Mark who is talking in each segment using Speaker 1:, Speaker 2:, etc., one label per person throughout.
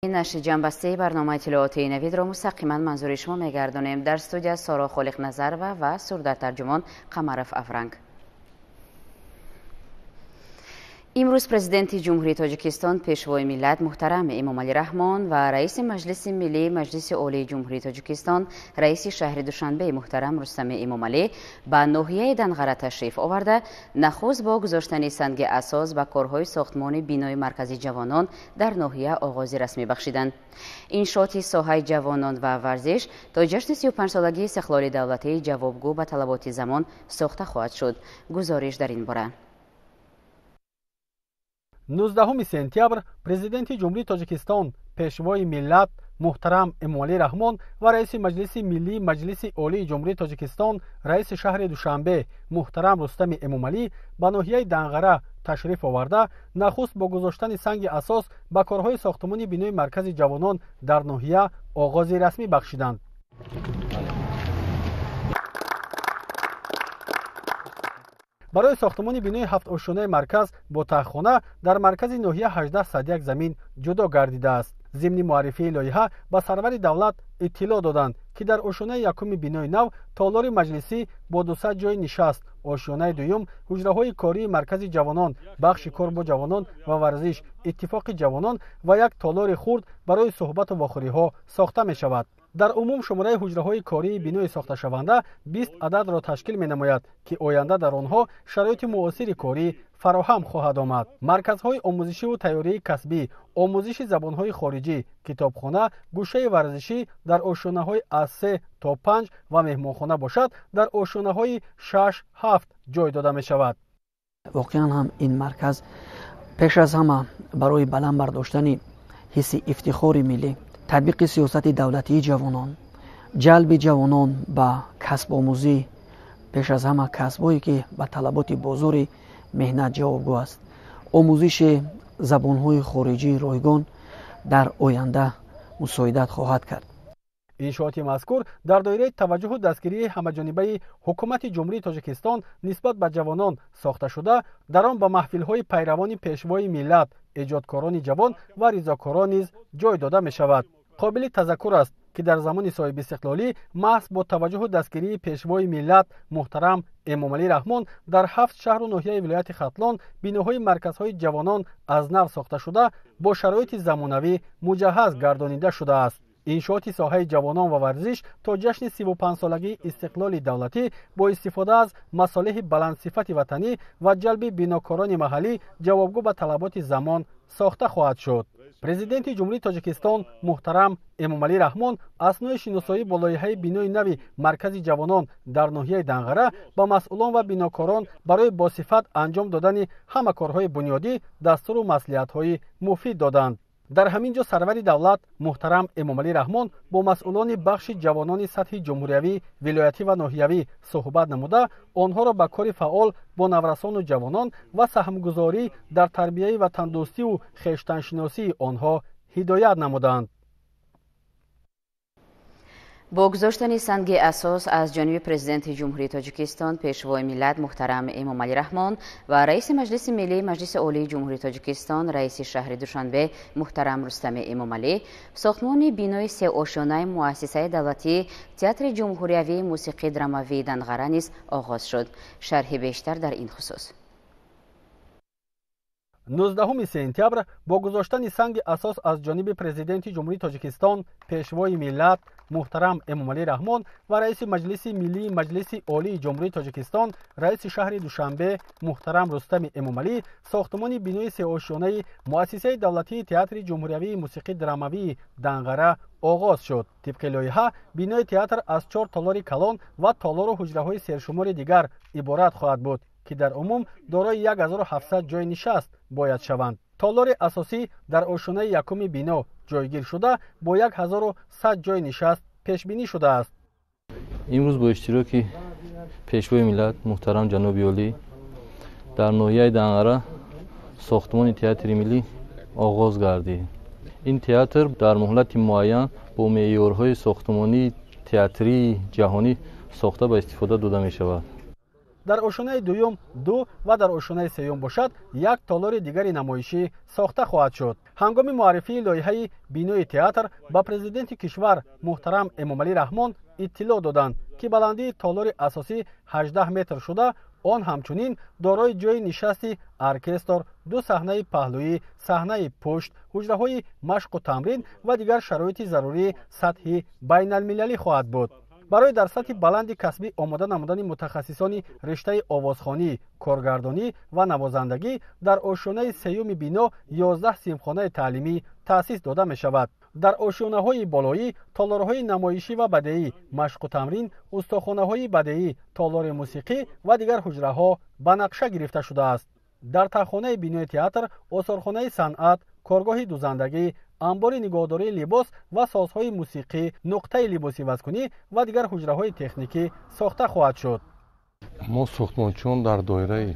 Speaker 1: این نشر جنبسته برنامه اطلاعاتی نوید را مستقیما منظور شما می‌گردانیم. در استودیو سارا خالق نظر و سرده ترجمان قمرف افرنگ. امروز پرزیدنت جمهوری تاجیکستان پیشوای ملت محترم امام علی رحمان و رئیس مجلس ملی مجلس عالی جمهوری تاجیکستان رئیس شهر دوشنبه محترم رستم امام علی به ناحیه دنغره تشریف آورده نخست با گذاشتن سنگ اساس به کارهای ساختمان بینای مرکزی جوانان در ناحیه آغاز رسمی بخشیدند. انشاءات ساحه جوانان و ورزش تا جشن 35 سالگی استقلال دولتی جوابگو به طلبات زمان ساخته خواهد شد. گزارش در این باره.
Speaker 2: 19 سپتامبر پرزیدنت جمهوری تاجیکستان پیشوای ملت محترم امام علی رحمان و رئیس مجلس ملی مجلس عالی جمهوری تاجیکستان رئیس شهر دوشنبه محترم رستم امام علی به ناحیه دنغره تشریف آورده نخست با گذاشتن سنگ اساس به کارهای ساختمان بینای مرکز جوانان در ناحیه آغاز رسمی بخشیدند. برای ساختمان بینای 7 آشیانه مرکز با تخخانه در مرکز ناحیه 18 صدیق زمین جدا گردیده است. ضمن معرفی لایحه به سرور دولت اطلاع دادند که در آشیانه یکم بینای نو تالار مجلسی با 200 جای نشست، آشیانه دوم حجره‌های کاری مرکز جوانان، بخش کار با جوانان و ورزش، اتفاق جوانان و یک تالار خرد برای صحبت و واخوری‌ها ساخته می شود. در عموم شماره حجره‌های کاری بینای ساخته شونده 20 عدد را تشکیل می‌نماید که آینده در آنها شرایط معاصر کاری فراهم خواهد آمد. مرکزهای آموزشی و تیاری کسبی، آموزش زبان‌های خارجی، کتابخانه، گوشه ورزشی در آشیانه‌های از 3 تا 5 و مهمانخانه باشد در آشیانه‌های 6 7 جای داده می‌شود.
Speaker 3: واقعا هم این مرکز پیش از همه برای بلند برداشتن حس افتخار ملی، تطبیق سیاست دولتی جوانان، جلب جوانان به کسب آموزی، پیش از همه کسبایی که به طلبات بازار مهنت جوابگو است، آموزش زبانهای خارجی رایگان در آینده مساعدت خواهد کرد.
Speaker 2: انشاءات مذکور در دایره توجه و دستگیری همه‌جانبه حکومت جمهوری تاجیکستان نسبت به جوانان ساخته شده، در آن به محفل‌های پیروان پیشوای ملت، ایجادکاران جوان و رضاکاران نیز جای داده می شود. قابل تذکر است که در زمان صاحب استقلالی محض با توجه و دستگیری پیشوای ملت محترم امام علی رحمان در 7 شهر و ناحیه ولایت ختلان بیناهای مرکزهای جوانان از نو ساخته شده با شرایط زمانوی مجهز گردانیده شده است. انشاءات ساحه جوانان و ورزش تا جشن 35 سالگی استقلال دولتی با استفاده از مصالح بلند صفت وطنی و جلب بیناکاران محلی جوابگو به طلبات زمان ساخته خواهد شد. پرزیدنت جمهوری تاجیکستان محترم امام علی رحمان اثنای شناسایی با لایحه بینای نوی مرکز جوانان در ناحیه دنغره با مسئولان و بیناکاران برای با صفت انجام دادن همه کارهای بنیادی دستور و مصلحت‌های مفید دادند. در همین جا سرور دولت محترم امام علی رحمان با مسئولان بخش جوانان سطح جمهوریوی، ولایتی و ناحیوی صحبت نموده آنها را به کار فعال با نورسان و جوانان و سهمگذاری در تربیت و تندرستی و خویشتن‌شناسی آنها هدایت نمودند.
Speaker 1: با گذاشتن سنگ اساس از جانب پرزیدنت جمهوری تاجیکستان پیشوای ملت محترم امام علی رحمان و رئیس مجلس ملی مجلس عالی جمهوری تاجیکستان رئیس شهر دوشنبه محترم رستم امام علی، ساختمان بینای 3 آشیانه مؤسسه دولتی تئاتر جمهوریوی موسیقی دراموی دنغره نیز آغاز شد. شرح بیشتر در این خصوص.
Speaker 2: 19 سپتامبر با گذاشتن سنگ اساس از جانب پرزیدنت جمهوری تاجیکستان پیشوای ملت محترم امام علی رحمان و رئیس مجلس ملی مجلس عالی جمهوری تاجیکستان رئیس شهر دوشنبه محترم رستم امام علی، ساختمان بینای 3 آشیانه مؤسسه دولتی تئاتر جمهوریوی موسیقی دراموی دنغره آغاز شد. طبق لایحه بینای تئاتر از 4 تالار کلان و تالار و حجره‌های سرشمار دیگر عبارت خواهد بود که در عموم دارای 1700 جای نشست باید شوند. تالار اساسی در آشیانه یکم بینا جایگیر شده با 1100 جای نشست پیش بینی شده است.
Speaker 4: امروز با اشتراک پیشوای ملت محترم جناب عالی در ناحیه دنغره ساختمان تئاتر ملی آغاز گردید. این تئاتر در مهلت معین با معیارهای ساختمانی تئاتری جهانی ساخته و استفاده داده می شود.
Speaker 2: дар ошонаи дуюм 2 ва дар ошонаи сеюм бошад 1 толори дигари намоишӣ сохта хоҳад шуд. ҳангоми муаррифии лоиҳаи бинои театр ба президенти кишвар муҳтарам Эмомалӣ Раҳмон иттилоъ доданд ки баландии толори асосӣ 18 метр шуда, он ҳамчунин дорои ҷойи нишасти оркестр, 2 саҳнаи паҳлӯӣ, саҳнаи пушт, ҳуҷраҳои машқу тамрин ва дигар шароити зарурии сатҳи байналмилалӣ хоҳад буд. барои дар сатҳи баланди касбӣ омода намудани мутахассисони риштаи овозхонӣ, коргардонӣ ва навозандагӣ дар ошонаи сеюми бино 11 синфхонаи таълимӣ таъсис дода мешавад. дар ошонаҳои болоӣ толорҳои намоишӣ ва бадеӣ, машқу тамрин, устохонаҳои бадеӣ, толори мусиқӣ ва дигар ҳуҷраҳо ба нақша гирифта шудааст. дар таххонаи бинои театр осорхонаи санъат, коргоҳи дузандагӣ, амбори нигоҳдории либос ва созҳои мусиқӣ, нуқтаи либосивазкунӣ ва дигар ҳуҷраҳои техникӣ сохта хоҳад шуд.
Speaker 5: мо сохтмончиён дар доираи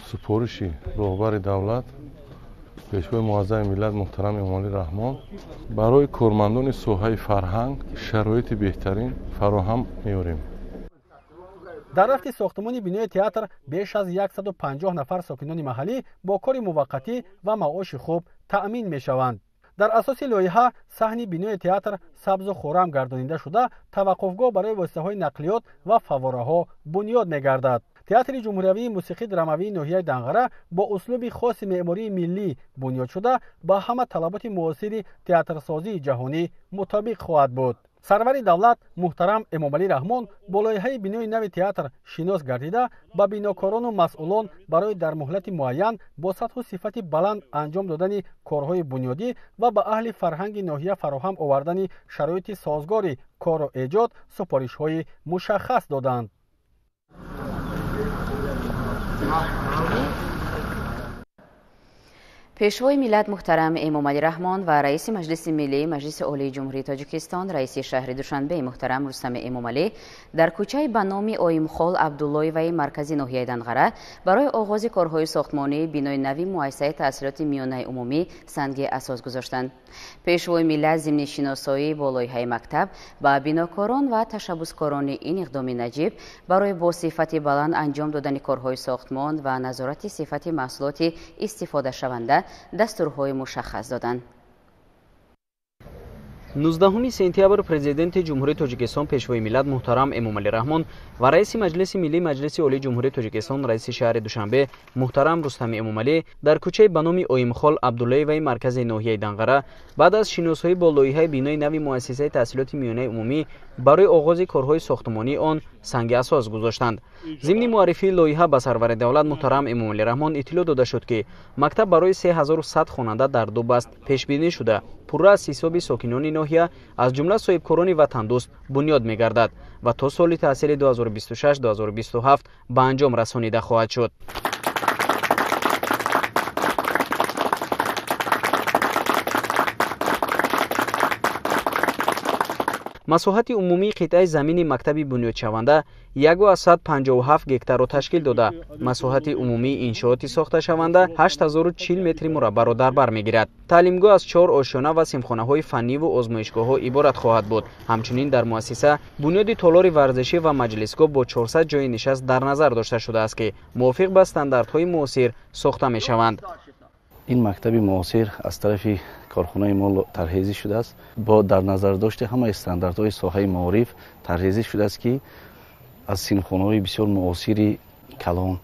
Speaker 5: супориши роҳбари давлат пешвои муаззами миллат муҳтарам Эмомалӣ Раҳмон барои кормандони соҳаи фарҳанг шароити беҳтарин фароҳам меорем.
Speaker 2: дар рафти сохтмони бинои театр беш аз 150 нафар сокинони маҳаллӣ бо кори муваққатӣ ва маоши хуб таъмин мешаванд. дар асоси лоиҳа саҳни бинои театр сабзу хӯрам гардонида шуда, таваққуфгоҳ барои воситаҳои нақлиёт ва фаввораҳо бунёд мегардад. театри ҷумҳуриявии мусиқии драмавии ноҳияи Данғара бо услуби хоси меъмории миллӣ бунёд шуда, ба ҳама талаботи муосири театрсозии ҷаҳонӣ мутобиқ хоҳад буд. сарвари давлат муҳтарам Эмомалӣ Раҳмон бо лоиҳаи бинои нави театр шинос гардида, ба бинокорону масъулон барои дар муҳлати муайян бо сатҳу сифати баланд анҷом додани корҳои бунёдӣ ва ба аҳли фарҳанги ноҳия фароҳам овардани шароити созгори кору эҷод супоришҳои мушаххас доданд.
Speaker 1: пешвои миллат муҳтарам Эмомалӣ Раҳмон ва раиси маҷлиси миллии маҷлиси олии ҷумҳурии Тоҷикистон, раиси шаҳри Душанбеи муҳтарам Рустами Эмомалӣ дар кӯчаи ба номи Оимхол Абдуллоеваи маркази ноҳияи Данғара барои оғози корҳои сохтмонии бинои нави муассисаи таҳсилоти миёнаи умумӣ санги асос гузоштанд. пешвои миллат зимни шиносоӣ бо лоиҳаи мактаб ба бинокорон ва ташаббускорони ин иқдоми наҷиб барои бо сифати баланд анҷом додани корҳои сохтмон ва назорати сифати маҳсулоти истифодашаванда дастурҳои мушаххас доданд.
Speaker 3: 19 сентябр президенти ҷумҳурии Тоҷикистон пешвои миллат муҳтарам Эмомалӣ Раҳмон ва раиси маҷлиси миллии маҷлиси олии ҷумҳурии Тоҷикистон, раиси шаҳри Душанбе муҳтарам Рустами Эмомалӣ дар кӯчаи ба номи Оимхол Абдуллоеваи маркази ноҳияи Данғара баъд аз шиносоӣ бо лоиҳаи бинои нави муассисаи таҳсилоти миёнаи умумӣ барои оғози корҳои сохтмонии он санги асос гузоштанд. зимни муаррифии лоиҳа ба сарвари давлат муҳтарам Эмомалӣ Раҳмон иттилоъ дода шуд ки мактаб барои 3100 хонанда дар 2 баст пешбинӣ шуда, пурра аз ҳисоби сокинони ноҳия аз ҷумла соҳибкорони ватандӯст бунёд мегардад ва то соли таҳсили 2026-2027 ба анҷом расонида хоҳад шуд. масоҳати умумии қитъаи замини мактаби бунёдшаванда 157 гектарро ташкил дода, масоҳати умумии иншооти сохташаванда 8040 метри мураббаъро дар бар мегирад. таълимгоҳ аз 4 ошёна ва симхонаҳои фанниву озмоишгоҳҳо иборат хоҳад буд. ҳамчунин дар муассиса бунёди толори варзишӣ ва маҷлисгоҳ бо 400 ҷойи нишаст дар назар дошта шудааст ки мувофиқ ба стандартҳои муосир сохта мешаванд.
Speaker 6: ин мактаби муосир аз тарафи корхонаи мо тарҳизӣ шудааст. бо дар назар дошти ҳамаи стандартҳои соҳаи маориф тарҳизӣ шудааст ки аз синфхонаҳои бисёр муосири калон,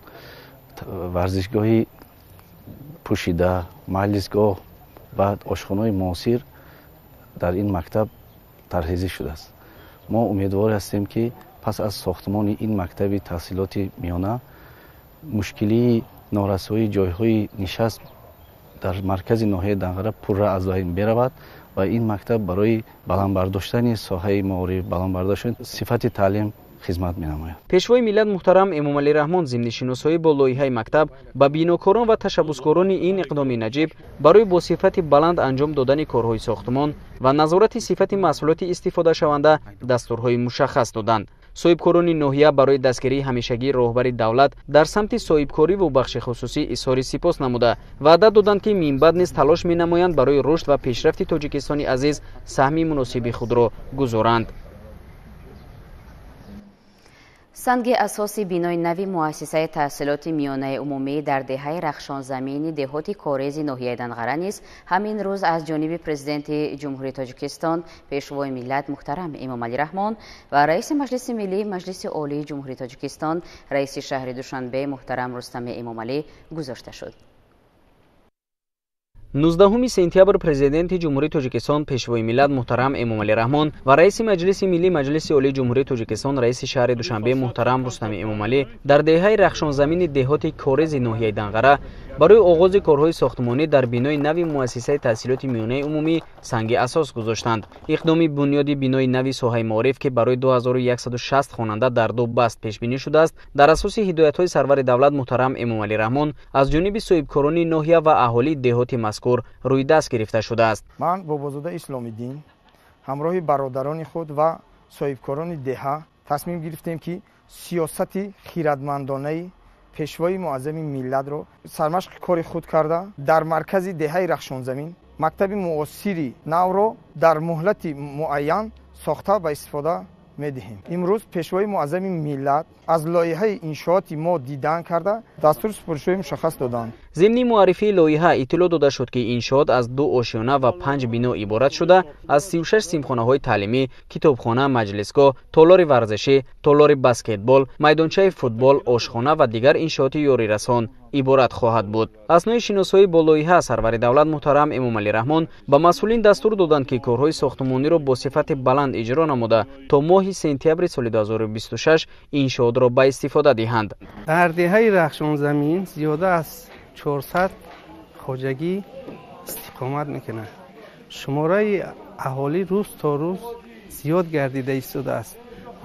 Speaker 6: варзишгоҳи пӯшида, маҷлисгоҳ ва ошхонаҳои муосир дар ин мактаб тарҳизӣ шудааст. мо умедвор ҳастем ки пас аз сохтмони ин мактаби таҳсилоти миёна мушкилии норасоии ҷойҳои нишаст дар маркази ноҳияи Данғара пурра аз байн беравад ва ин мактаб барои баландбардоштани соҳаи маориф, баландбардоштани сифати таълим хизмат менамояд.
Speaker 3: пешвои миллат муҳтарам Эмомалӣ Раҳмон зимни шиносоӣ бо лоиҳаи мактаб ба бинокорон ва ташаббускорони ин иқдоми наҷиб барои бо сифати баланд анҷом додани корҳои сохтмон ва назорати сифати маҳсулоти истифодашаванда дастурҳои мушаххас доданд. соҳибкорони ноҳия барои дастгирии ҳамешагии роҳбари давлат дар самти соҳибкориву бахши хусусӣ изҳори сипос намуда ваъда доданд ки минбаъд низ талош менамоянд барои рушд ва пешрафти Тоҷикистони азиз саҳми муносиби худро гузоранд.
Speaker 1: سنگ اساسی بینای نوی مؤسسه تحصیلات میانه عمومی در دهه رخشان زمینی دهات کارز ناحیه دنقره نیز همین روز از جانب پرزیدنت جمهوری تاجیکستان پیشوای ملت محترم امام علی رحمان و رئیس مجلس ملی مجلس عالی جمهوری تاجیکستان رئیس شهر دوشنبه محترم رستم امام علی گذاشته شد.
Speaker 3: 19 سپتامبر پرزیدنت جمهوری تاجیکستان پیشوای ملت محترم امام علی رحمان و رئیس مجلس ملی مجلس عالی جمهوری تاجیکستان رئیس شهر دوشنبه محترم رستم امام علی در دهه رخشان زمین دهات کارز ناحیه دنقره برای آغاز کارهای ساختمانی در بینای نوی مؤسسه تحصیلات میانه عمومی سنگ اساس گذاشتند. اقدام بنیادی بینای نوی ساحه معارف که برای 2160 خواننده در 2 بست پیش بینی شده است در اساس هدایت‌های سرور دولت محترم امام علی رحمان از جانب صاحبکاران ناحیه و اهالی دهات مذکور روی دست گرفته شده است.
Speaker 7: من با بازوده اسلامی دین همراه برادران خود و صاحبکاران دهه تصمیم گرفتیم که سیاست خیرتمندانه پیشوای معظم ملت رو سرمشق کار خود کرده در مرکز دهه رخشان زمین مکتب معاصری نو رو در مهلت معین ساخته و استفاده می‌دهیم. امروز پیشوای معظم ملت از لایحه انشاءات ما دیدن کرده دستور سپرشوی مشخص دادند.
Speaker 3: ضمن معرفی لایحه اطلاع داده شد که انشاءات از 2 آشیانه و 5 بنا عبارت شده از 36 سیمخانه‌های تعلیمی، کتابخانه، مجلسگاه، تالار ورزشی، تالار بسکتبال، میدانچه فوتبال، آشخانه و دیگر انشاءات یاری رسان عبارت خواهد بود. اثنای شناسایی با لایحه سرور دولت محترم امام علی رحمان به مسئولین دستور دادند که کارهای ساختمانی را با صفت بلند اجرا نموده تا ماه سپتامبر سال 2026 انشاءات را به استفاده دهند.
Speaker 8: در دهه رخشان زمین زیاده از 400 خواجگی استقامت میکنه. شماره اهالی روز تا روز زیاد گردیده ایستاده است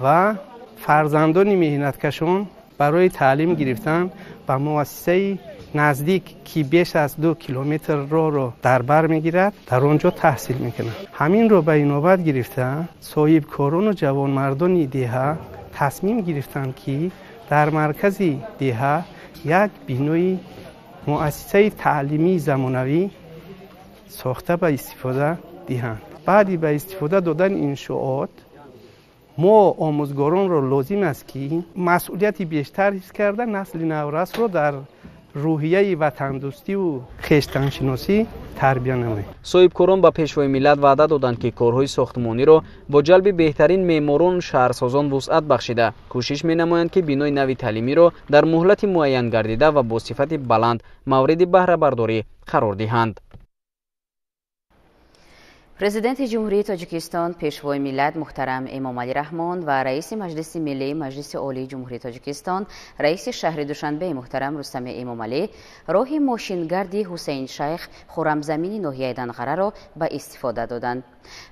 Speaker 8: و فرزندان مهنتکشان برای تعلیم گرفتن و مؤسسه نزدیک که بیش از 2 کیلومتر راه را در بر میگیرد در آنجا تحصیل میکنند. همین را به نوبت گرفتن صاحب کاران و جوانمردان دهه تصمیم گرفتند که در مرکز دهه یک بینای مؤسسه تعلیمی زمانوی ساخته به استفاده دهند. بعدی به استفاده دادن انشاءات ما آموزگاران را لازم است که مسئولیتی بیشتر حس کرده نسل نورس را در روحیه وطن دوستی و خویشتن شناسی تربیت نمایند.
Speaker 3: صاحبکاران به پیشوای ملت وعده دادند که کارهای ساختمانی را با جلب بهترین معماران شهرسازان وسعت بخشیده کوشش می‌نمایند که بینای نوی تعلیمی را در مهلت معین گردیده و با صفت بلند مورد بهره برداری قرار دهند.
Speaker 1: پرزیدنت جمهوری تاجیکستان پیشوای ملت محترم امام علی رحمان و رئیس مجلس ملی مجلس عالی جمهوری تاجیکستان رئیس شهر دوشنبه محترم رستم امام علی راه ماشینگردی حسین شیخ خرمزمین ناحیه دنقره را به استفاده دادند.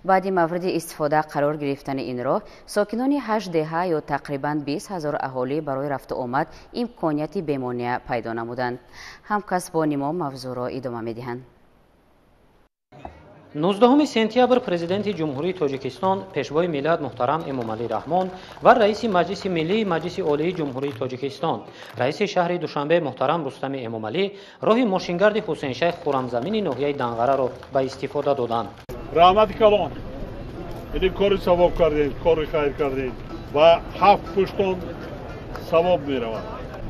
Speaker 1: بعد مورد استفاده قرار گرفتن این راه ساکنان 8 دهه یا تقریباً 20,000 اهالی برای رفت و آمد امکانیتی بمانع پیدا نمودند. همکسبان ما موضوع را ادامه می‌دهند.
Speaker 9: 19 سپتامبر پرزیدنت جمهوری تاجیکستان پیشوای ملت محترم امام علی رحمان و رئیس مجلس ملی مجلس عالی جمهوری تاجیکستان رئیس شهر دوشنبه محترم رستم امام علی راه ماشینگرد حسین شیخ خرمزمین ناحیه دنقره را به استفاده دادند.
Speaker 10: رحمت کلان این کار ثواب کردید، کار خیر کردید و 7 پشتون ثواب می رود.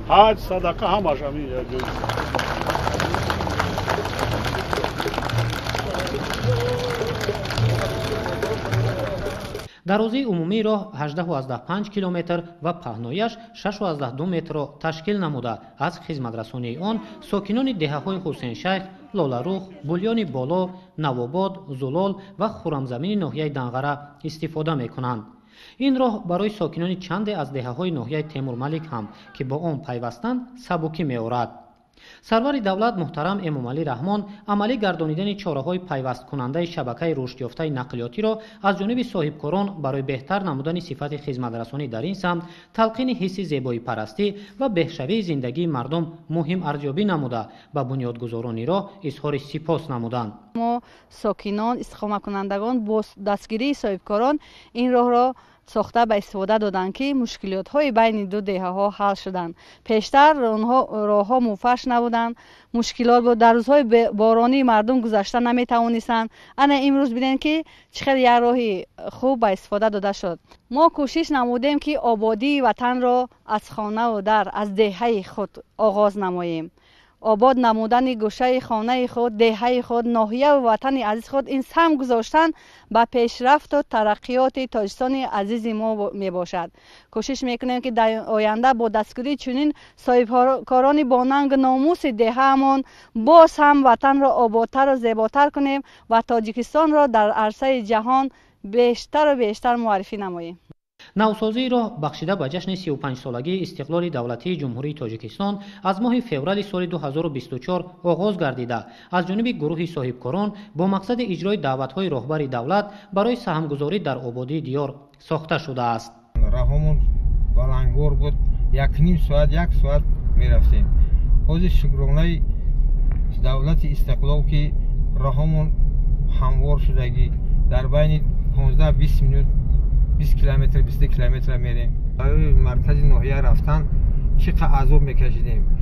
Speaker 10: حج صدقه همش همین جایی.
Speaker 9: درازی عمومی راه 18.5 کیلومتر و پهنایش 6.2 متر را تشکیل نموده از خدمترسانی آن ساکنان دهه‌های حسین شیخ، لاله‌رخ، بولیان بالا، نوآباد، زلال و خرمزمین ناحیه دنقره استفاده می‌کنند. این راه برای ساکنان چند از دهه‌های ناحیه تیمورملک هم که با آن پیوستند سبکی می‌آورد. سرور دولت محترم امام علی رحمان عملی گردانیدن چاره‌های پیوست کننده شبکه رشد یافته نقلیاتی را از جانب صاحبکاران برای بهتر نمودن صفت خدمترسانی در این سمت تلقین حس زیبایی پرستی و بهشوی زندگی مردم مهم ارزیابی نموده و بنیادگذاران را اظهار سپاس نمودند.
Speaker 11: ما ساکنان استقامت کنندگان با دستگیری صاحبکاران این راه را ساخته به استفاده دادند که مشکلات های بین دو دهه ها حل شدند. پیشتر راه ها موفش نبودند، مشکلات بود، در روزهای بارانی مردم گذشته نمی توانستند. انا امروز ببینید که چقدر یک راه خوب به استفاده داده شد. ما کوشش نمودیم که آبادی وطن را از خانه و در از دهه خود آغاز نماییم. آباد نمودن گوشه خانه خود، دهه خود، ناحیه و وطن عزیز خود، این سهم گذاشتن به پیشرفت و ترقیات تاجیکستان عزیز ما می باشد. کوشش میکنیم که در آینده با دستگیری چنین صاحبکاران با ننگ ناموس دهه‌مان باز هم وطن را آبادتر و زیباتر کنیم و تاجیکستان را در عرصه جهان بیشتر و بیشتر معرفی نماییم.
Speaker 9: نوسازی راه بخشیده به جشن 35 سالگی استقلال دولتی جمهوری تاجیکستان از ماه فوریه سال 2024 آغاز گردیده از جانب گروه صاحبکاران با مقصد اجرای دعوت‌های رهبر دولت برای سهمگذاری در آبادی دیار ساخته شده است.
Speaker 12: راهمون بلندگور بود، 1.5 ساعت 1 ساعت می‌رفتیم. حاضر شکرانه دولت استقلال که راهمون هموار شدگی در بین 15-20 minut 20 کیلومتر 20 کیلومتر میریم. برای مرکز ناحیه رفتن چقدر عذاب میکشیدیم،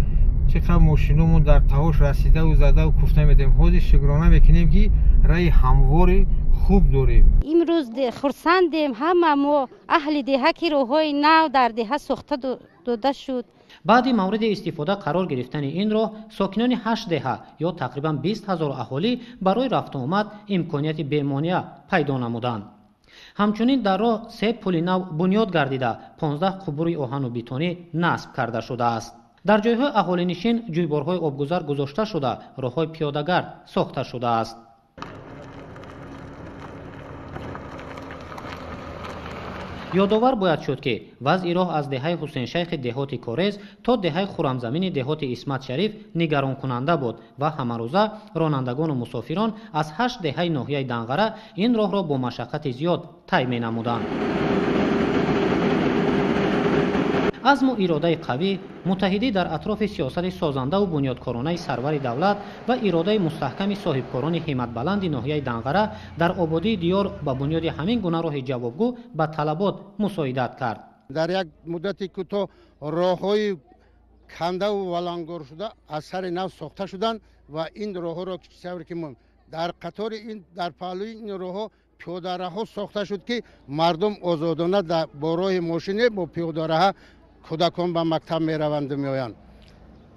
Speaker 12: چقدر ماشینمون در تهاش رسیده و زده و کوفته میدیم. حاضر شکرانه میکنیم که راه هموار خوب داریم.
Speaker 13: امروز خرسندیم، همه ما اهل دهه که راههای نو در دهه ساخته داده شد.
Speaker 9: بعد مورد استفاده قرار گرفتن این راه ساکنان 8 دهه یا تقریبا 20,000 اهالی برای رفت و آمد امکانیت بی‌مانع پیدا نمودند. همچنین در راه 3 پل نو بنیاد گردیده 15 قبور آهن و بتونی نصب کرده شده است. در جایهای اهالی نشین جویبارهای آبگذر گذاشته شده، راههای پیاده‌گرد ساخته شده است. یادآور باید شد که وضع راه از دهه حسین شیخ دهات کارز تا دهه خرمزمین دهات اسمت شریف نگران کننده بود و همه روزه رانندگان و مسافران از 8 دهه ناحیه دنغره این راه را با مشقت زیاد طی می‌نمودند. عزم و اراده قوی، متحدی در اطراف سیاست سازنده و بنیادکارانه سرور دولت و اراده مستحکم صاحبکاران همت بلند ناحیه دنغره در آبادی دیار به بنیاد همین گونه راه جوابگو به طلبات مساعدت کرد.
Speaker 14: در یک مدتی کوتاه راه‌های کنده و ولنگار شده از سر نو ساخته شدند و این راه‌ها را که در قطار این در پهلوی این راه‌ها پیاده‌روها ساخته شد که مردم آزادانه با راه ماشین با پیاده‌رو کودکان به مکتب میروند و میآیند.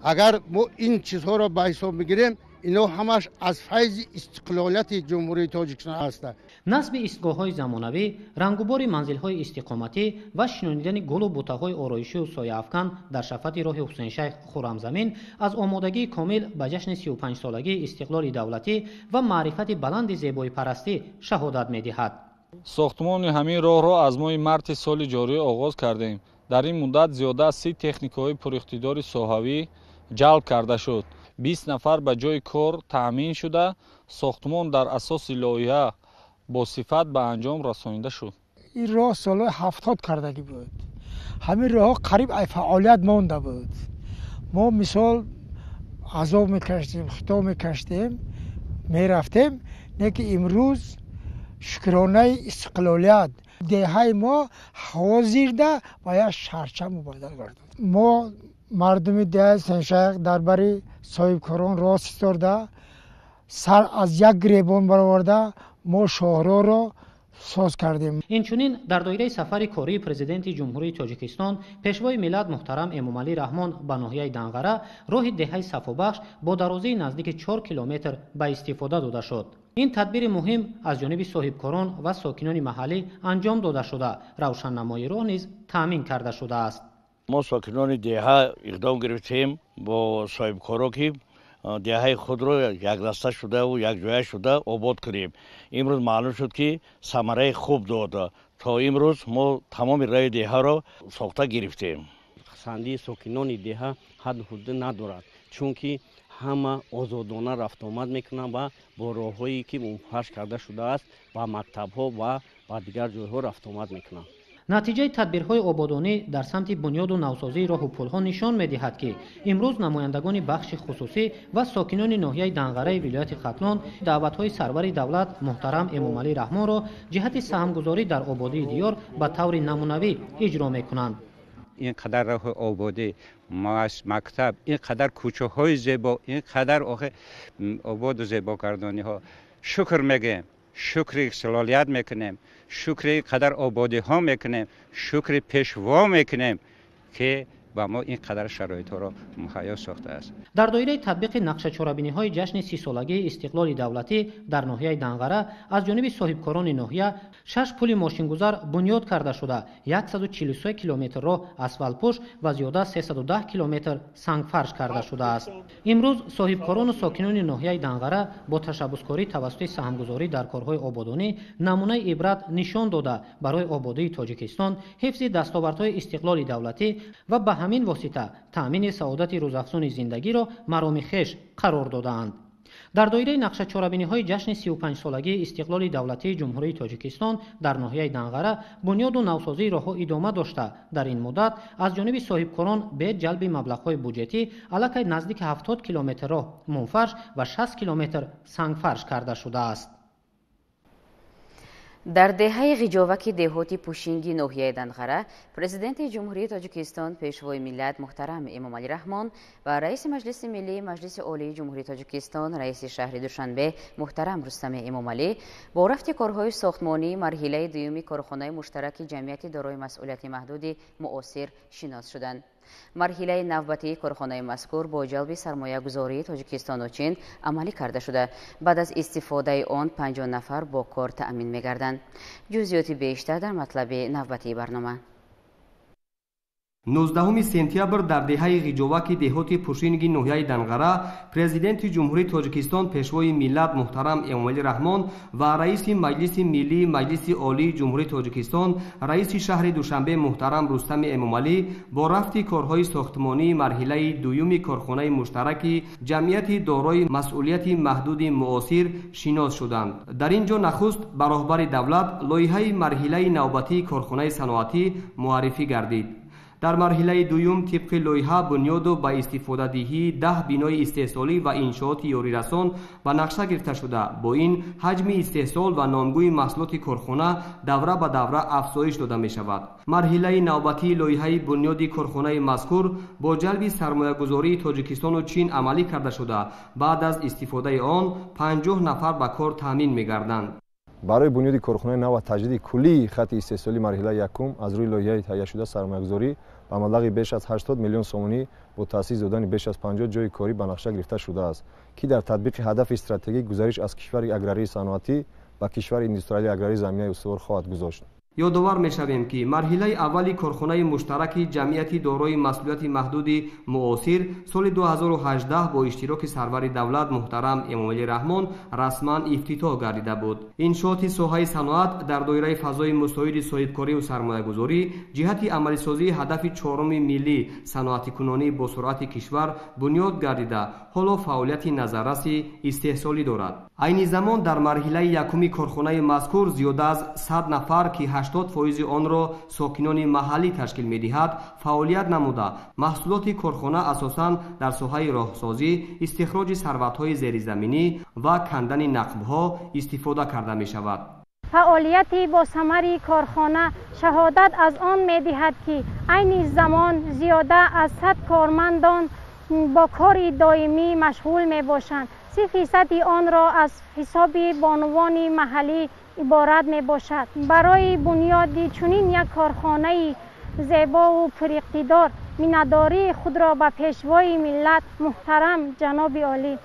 Speaker 14: اگر ما این چیزها را به حساب بگیریم، اینا همش از فیض استقلالیت جمهوری تاجیکستان است.
Speaker 9: نصب ایستگاه‌های زمانوی، رنگوبار منزل‌های استقامتی و شنیدن گل و بوته‌های آرایشی و سایه‌افکن در شفت راه حسین شیخ خرمزمین از آمادگی کامل به جشن 35 سالگی استقلال دولتی و معرفت بلند زیبایی پرستی شهادت می‌دهد.
Speaker 15: ساختمان همین راه را از ماه مارس سال جاری آغاز کردیم. در این مدت زیاده از 30 تکنیک‌های پراقتدار ساحوی جلب کرده شد. 20 نفر به جای کار تأمین شده، ساختمان در اساس لایحه با صفت به انجام رسانیده شد.
Speaker 16: این راه سال 70 کردگی بود. همین راه قریب ای فعالیت مانده بود. ما مثال عذاب میکشتیم، خطا میکشتیم، میرفتیم، نه که امروز شکرانه استقلالیت دهه ما حاضر ده باید شرچه مبادل گردد. ما مردم ده سنشق درباره صاحبکاران راست ایستاده، سر از یک گریبان برآورده ما شاهراه را ساز کردیم.
Speaker 9: اینچنین در دایره سفر کاری پرزیدنت جمهوری تاجیکستان پیشوای ملت محترم امامعلی رحمان به ناحیه دنغره راه دهه صفابخش با درازی نزدیک 4 کیلومتر به استفاده داده شد. این تدبیر مهم از جانب صاحبکاران و ساکنان محلی انجام داده شده، روشننمایی راه نیز تامین کرده شده است.
Speaker 17: ما ساکنان دهه اقدام گرفتیم با صاحبکاران که دهه خود را یک دسته شده و یک جای شده آباد کنیم. امروز معلوم شد که ثمره خوب داد. تا امروز ما تمام راه دهه را ساخته گرفتیم.
Speaker 18: خرسندی ساکنان دهه حد حدود ندارد، چون که همه آزادانه رفت آمد میکنند و با راههایی که منفرش کرده شده است با مکتب ها و با دیگر جایها رفت آمد میکنند.
Speaker 9: натиҷаи тадбирҳои ободонӣ дар самти бунёду навсозии роҳу пулҳо нишон медиҳад, ки имрӯз намояндагони бахши хусусӣ ва сокинони ноҳияи Данғараи вилояти Хатлон даъватҳои сарвари давлат муҳтарам Эмомалӣ Раҳмонро ҷиҳати саҳмгузорӣ дар ободии диёр ба таври намунавӣ иҷро мекунанд.
Speaker 19: ин қадар роҳи ободӣ, мактаб, ин қадар кӯчаҳои зебо, ин қадар ободу зебо карданиҳо шукр мегӯем, шукри салолият мекунем, шукри қадар ободиҳо мекунем, шукри пешво мекунем ки ба мо ин қадар шароитҳоро муҳайё сохтааст.
Speaker 9: дар доираи татбиқи нақшачорабиниҳои ҷашни 30-солагии истиқлоли давлатӣ дар ноҳияи Данғара аз ҷониби соҳибкорони ноҳия 6 пули мошингузар бунёд карда шуда 143 километр роҳ асфалтпӯш ва зиёда 310 километр сангфарш карда шудааст. имрӯз соҳибкорону сокинони ноҳияи Данғара бо ташаббускорӣ тавассути саҳмгузорӣ дар корҳои ободонӣ намунаи ибрат нишон дода барои ободии Тоҷикистон, ҳифзи дастовардҳои истиқлоли давлатӣ ва ба ҳамин восита таъмини саодати рӯзафзуни зиндагиро мароми хеш қарор додаанд. дар доираи нақшачорабиниҳои ҷашни 35-солагии истиқлоли давлатии ҷумҳурии Тоҷикистон дар ноҳияи Данғара бунёду навсозии роҳҳо идома дошта, дар ин муддат аз ҷониби соҳибкорон бе ҷалби маблағҳои буҷетӣ аллакай наздики 70 километр роҳ мунфарш ва 60 километр сангфарш карда шудааст.
Speaker 1: дар деҳаи ғиҷоваки деҳоти пушинги ноҳияи Данғара, президенти ҷумҳурии Тоҷикистон, пешвои миллат муҳтарам Эмомалӣ Раҳмон ва раиси маҷлиси миллии Маҷлиси олии ҷумҳурии Тоҷикистон, раиси шаҳри Душанбе муҳтарам Рустами Эмомалӣ бо рафти корҳои сохтмонии марҳилаи дуюми корхонаи муштараки ҷамъияти дорои масъулияти маҳдуди муосир шинос шуданд. марҳилаи навбатии корхонаи мазкур бо ҷалби сармоягузории Тоҷикистону Чин амалӣ карда шуда, баъд аз истифодаи он 50 нафар бо кор таъмин мегарданд. ҷузъиёти бештар дар матлаби навбатии барнома.
Speaker 20: 19 сентябр дар деҳаи ғиҷоваки деҳоти пушинги ноҳияи Данғара президенти ҷумҳурии Тоҷикистон, пешвои миллат муҳтарам Эмомалӣ Раҳмон ва раиси маҷлиси миллии Маҷлиси олии ҷумҳурии Тоҷикистон, раиси шаҳри Душанбе муҳтарам Рустами Эмомалӣ бо рафти корҳои сохтмонии марҳилаи дуюми корхонаи муштараки ҷамъияти дорои масъулияти маҳдуди муосир шинос шуданд. дар ин ҷо нахуст ба роҳбари давлат лоиҳаи марҳилаи навбатии корхонаи саноатӣ муаррифӣ гардид. дар марҳилаи дуюм тибқи лоиҳа бунёду ба истифодадиҳии 10 бинои истеҳсолӣ ва иншооти ёрирасон ба нақша гирифта шуда, бо ин ҳаҷми истеҳсол ва номгӯи маҳсулоти корхона давра ба давра афзоиш дода мешавад. марҳилаи навбатии лоиҳаи бунёди корхонаи мазкур бо ҷалби сармоягузории Тоҷикистону Чин амалӣ карда шуда, баъд аз истифодаи он 50 нафар ба кор таъмин мегарданд.
Speaker 21: барои бунёди корхонаи нав ва таҷдиди куллии хатти истеҳсолии марҳилаи якум аз рӯи лоиҳаи таҳияшуда сармоягузорӣ ба маблағи беш аз 80 миллион сомонӣ бо таъсис додани беш аз 50 ҷойи корӣ ба нақша гирифта шудааст, ки дар татбиқи ҳадафи стратегӣ гузариш аз кишвари аграрии саноатӣ ба кишвари индустриалии аграрии заминаи устувор хоҳад гузошт.
Speaker 20: ёдовар мешавем, ки марҳилаи аввали корхонаи муштараки ҷамъияти дорои масъулияти маҳдуди муосир соли 2018 бо иштироки сарвари давлат муҳтарам Эмомалӣ Раҳмон расман ифтитоҳ гардида буд. иншооти соҳаи саноат дар доираи фазои мусоиди соҳибкорию сармоягузорӣ ҷиҳати амалисозии ҳадафи чороми миллӣ саноатикунонӣ бо суръати кишвар бунёд гардида, ҳоло фаъолияти назарраси истеҳсолӣ дорад. айни замон дар марҳилаи якуми корхонаи мазкур зиёда аз 100 нафар, ки 80% онро сокинони маҳаллӣ ташкил медиҳад, фаъолият намуда, маҳсулоти корхона асосан дар соҳаи роҳсозӣ, истихроҷи сарватҳои зеризаминӣ ва кандани нақбҳо истифода карда мешавад.
Speaker 22: фаъолияти босамари корхона шаҳодат аз он медиҳад, ки айни замон зиёда аз 100 кормандон با کار دائمی مشغول می باشند. 30% آن را از حساب بانوان محلی عبارت می باشد. برای بنیاد چنین یک کارخانه زیبا و پراقتدار میناداری خود را به پیشوای ملت محترم جناب عالی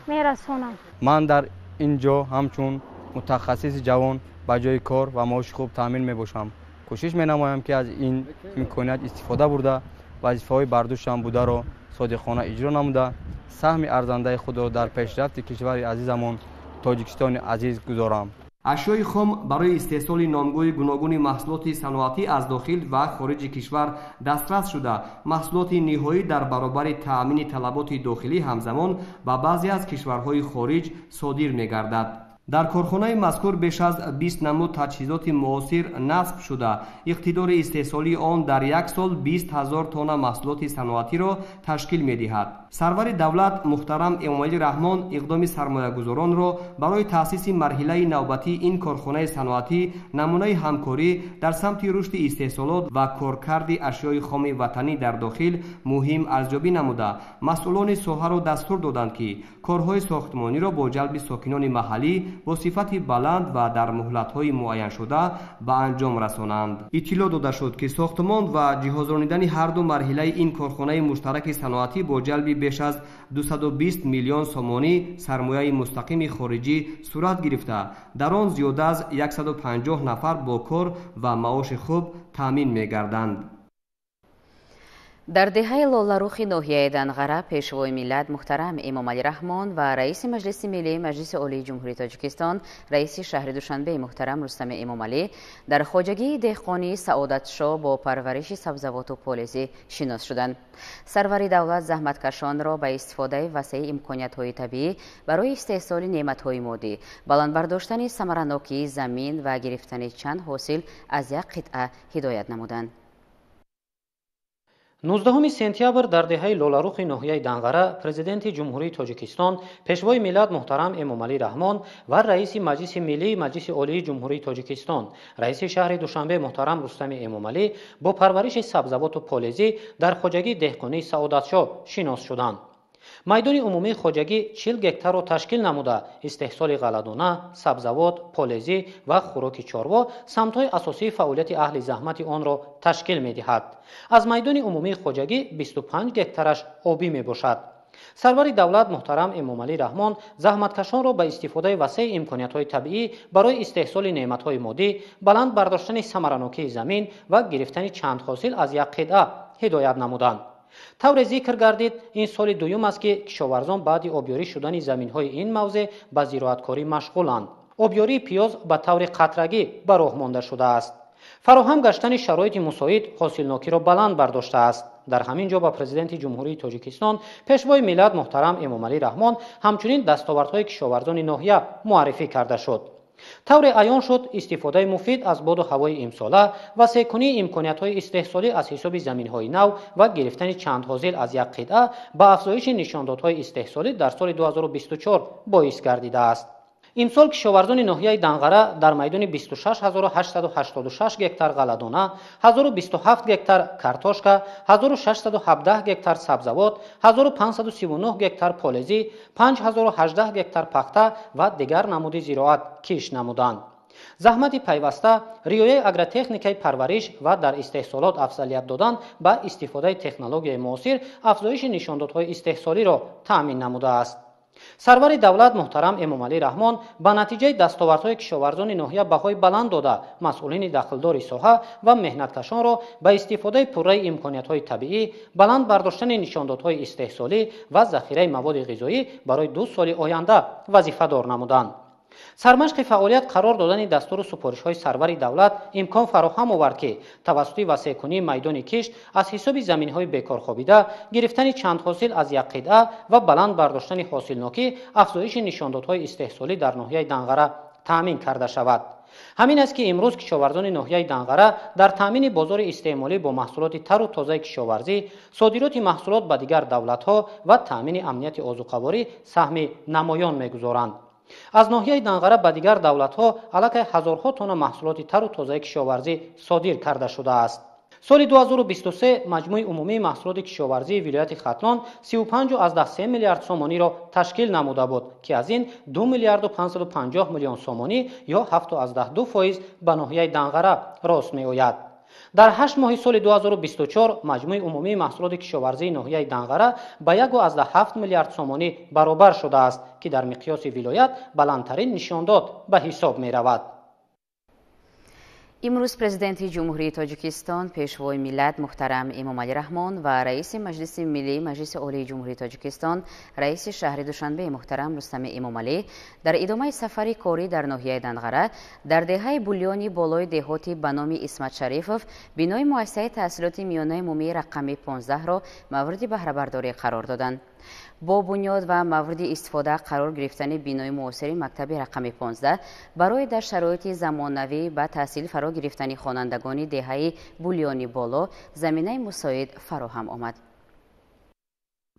Speaker 22: می رسانم.
Speaker 23: من در اینجا همچون متخصص جوان به جای کار و معاش خوب تامین می باشم. کوشش می نمایم که از این امکانات استفاده برده وظیفه‌های برداشتم بوده را صادقانه اجرا نموده سهم ارزنده خود را در پیشرفت کشور عزیزمان تاجیکستان عزیز گذارم.
Speaker 20: اشیای خام برای استحصال نامگوی گوناگون محصولات صنعتی از داخل و خارج کشور دسترس شده، محصولات نهایی در برابر تأمین طلبات داخلی همزمان به بعضی از کشورهای خارج صادر می‌گردد. дар корхонаи мазкур беш аз 20 намуд таҷҳизоти муосир насб шуда иқтидори истеҳсолии он дар як сол 20 000 тонна маҳсулоти саноатиро ташкил медиҳад. сарвари давлат муҳтарам эмомалӣ раҳмон иқдоми сармоягузоронро барои таъсиси марҳилаи навбатии ин корхонаи саноатӣ намунаи ҳамкорӣ дар самти рушди истеҳсолот ва коркарди ашёи хоми ватанӣ дар дохил муҳим арзёбӣ намуда масъулони соҳаро дастур доданд ки корҳои сохтмониро бо ҷалби сокинони маҳаллӣ бо сифати баланд ва дар муҳлатҳои муайяншуда ба анҷом расонанд. иттилоъ дода шуд ки сохтмон ва ҷиҳозронидани ҳарду марҳилаи ин корхонаи муштараки саноатӣ бо ҷалби беш аз 220 миллион сомонӣ сармояи мустақими хориҷӣ сурат гирифта дар он зиёда аз 150 нафар бо кор ва маоши хуб таъмин мегарданд.
Speaker 1: дар деҳаи лоларухи ноҳияи Данғара пешвои миллат муҳтарам Эмомалӣ Раҳмон ва раиси маҷлиси миллии маҷлиси олии ҷумҳурии Тоҷикистон раиси шаҳри Душанбеи муҳтарам Рустами Эмомалӣ дар хоҷагии деҳқонии Саодатшоҳ бо парвариши сабзавоту полезӣ шинос шуданд. сарвари давлат заҳматкашонро ба истифодаи васеъи имкониятҳои табиӣ барои истеҳсоли неъматҳои моддӣ, баландбардоштани самаранокии замин ва гирифтани чанд ҳосил аз як қитъа ҳидоят намуданд.
Speaker 9: 19 сентябр дар деҳаи лоларухи ноҳияи Данғара президенти ҷумҳурии Тоҷикистон пешвои миллат муҳтарам Эмомалӣ Раҳмон ва раиси маҷлиси миллии маҷлиси олии ҷумҳурии Тоҷикистон раиси шаҳри Душанбе муҳтарам Рустами Эмомалӣ бо парвариши сабзавоту полезӣ дар хоҷагии деҳқонии Саодатшоҳ шинос шуданд. майдони умумии хоҷагӣ 40 гектарро ташкил намуда истеҳсоли ғаладона, сабзавот, полезӣ ва хӯроки чорво самтҳои асосии фаъолияти аҳли заҳмати онро ташкил медиҳад. аз майдони умумии хоҷагӣ 25 гектараш обӣ мебошад. сарвари давлат муҳтарам Эмомалӣ Раҳмон заҳматкашонро ба истифодаи васеъи имкониятҳои табиӣ барои истеҳсоли неъматҳои моддӣ, баланд бардоштани самаранокии замин ва гирифтани чанд ҳосил аз як қитъа ҳидоят намуданд. тавре зикр гардид ин соли дуюм аст ки кишоварзон баъди обёрӣ шудани заминҳои ин мавзеъ ба зироаткорӣ машғуланд. обёрии пиёз ба таври қатрагӣ ба роҳ монда шудааст. фароҳам гаштани шароити мусоид ҳосилнокиро баланд бардоштааст. дар ҳамин ҷо ба президенти ҷумҳурии Тоҷикистон пешвои миллат муҳтарам Эмомалӣ Раҳмон ҳамчунин дастовардҳои кишоварзони ноҳия муаррифӣ карда шуд. тавре аён шуд истифодаи муфид аз боду ҳавои имсола, васеъкунии имкониятҳои истеҳсолӣ аз ҳисоби заминҳои нав ва гирифтани чанд ҳосил аз як қитъа ба афзоиши нишондодҳои истеҳсолӣ дар соли 2024 боис гардидааст. имсол кишоварзони ноҳияи Данғара дар майдони 26886 гектар ғаладона, 1027 гектар картошка, 1617 гектар сабзавот, 1539 гектар полезӣ, 5018 гектар пахта ва дигар намуди зироат киш намуданд. заҳмати пайваста, риояи агротехникаи парвариш ва дар истеҳсолот афзалият додан ба истифодаи технологияи муосир афзоиши нишондодҳои истеҳсолиро таъмин намудааст. сарвари давлат муҳтарам Эмомалӣ Раҳмон ба натиҷаи дастовардҳои кишоварзони ноҳия баҳои баланд дода масъулини дахлдори соҳа ва меҳнаткашонро ба истифодаи пурраи имкониятҳои табиӣ, баланд бардоштани нишондодҳои истеҳсолӣ ва захираи маводи ғизоӣ барои 2 соли оянда вазифадор намуданд. сармашқи фаъолият қарор додани дастуру супоришҳои сарвари давлат имкон фароҳам овард ки тавассути васеъкунии майдони кишт аз ҳисоби заминҳои бекорхобида, гирифтани чанд ҳосил аз як қитъа ва баланд бардоштани ҳосилнокӣ афзоиши нишондодҳои истеҳсолӣ дар ноҳияи Данғара таъмин карда шавад. ҳамин аст ки имрӯз кишоварзони ноҳияи Данғара дар таъмини бозори истеъмолӣ бо маҳсулоти тару тозаи кишоварзӣ, содироти маҳсулот ба дигар давлатҳо ва таъмини амнияти озуқаворӣ саҳми намоён мегузоранд. аз ноҳияи Данғара ба дигар давлатҳо аллакай ҳазорҳо тонна маҳсулоти тару тозаи кишоварзӣ содир карда шудааст. соли 2023 маҷмӯи умумии маҳсулоти кишоварзии вилояти Хатлон 35.3 миллиард сомониро ташкил намуда буд ки аз ин 2 миллиарду 550 миллион сомонӣ ё 7.2% ба ноҳияи Данғара рост меояд. дар 8 моҳи соли 2024 маҷмӯи умумии маҳсулоти кишоварзии ноҳияи Данғара ба 1.7 миллиард сомонӣ баробар шудааст ки дар миқёси вилоят баландтарин нишондод ба ҳисоб меравад.
Speaker 1: имрӯз президенти ҷумҳурии Тоҷикистон пешвои миллат муҳтарам Эмомалӣ Раҳмон ва раиси маҷлиси миллии маҷлиси олии ҷумҳурии Тоҷикистон раиси шаҳри Душанбеи муҳтарам Рустами Эмомалӣ дар идомаи сафари корӣ дар ноҳияи Данғара дар деҳаи бульёни болои деҳоти ба номи Исмат Шарифов бинои муассисаи таҳсилоти миёнаи умумии рақами 15-ро мавриди баҳрабардорӣ қарор доданд. با بنیاد و مورد استفاده قرار گرفتن بینای معاصر مکتب رقم 15 برای در شرایط زمانوی به تحصیل فرا گرفتن خوانندگان دهه بولیانی بالا زمینه مساعد فراهم آمد.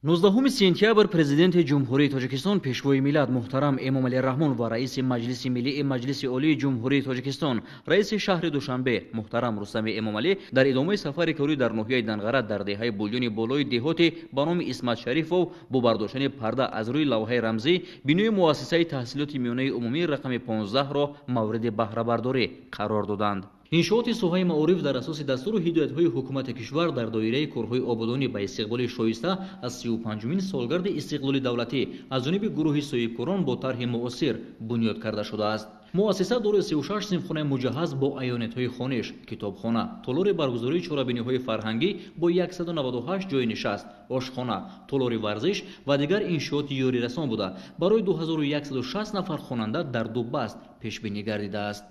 Speaker 2: 19 سپتامبر президент ҷумҳурии тоҷикистон пешвои миллат муҳтарам эмомалӣ раҳмон ва раиси маҷлиси миллии маҷлиси олии ҷумҳурии тоҷикистон раиси шаҳри душанбе муҳтарам рустами эмомалӣ дар идомаи сафари корӣ дар ноҳияи данғара дар деҳаи булёни болои деҳоти ба номи исмат шарифов бо бардоштани парда аз рӯи лавҳаи рамзӣ бинои муассисаи таҳсилоти миёнаи умумии рақами 15-ро мавриди баҳрабардорӣ қарор доданд. иншооти соҳаи маориф дар асоси дастуру ҳидоятҳои ҳукумати кишвар дар доираи корҳои ободонӣ ба истиқболи шоиста аз 35-умин солгарди истиқлоли давлатӣ аз ҷониби гурӯҳи соҳибкорон бо тарҳи муосир бунёд карда шудааст. муассиса дорои 36 синфхонаи муҷаҳҳаз бо айёнетҳои хониш, китобхона, толори баргузории чорабиниҳои фарҳангӣ бо 198 ҷойи нишаст, ошхона, толори варзиш ва дигар иншооти ёрирасон буда барои 2160 нафар хонанда дар ду баст пешбинӣ гардидааст.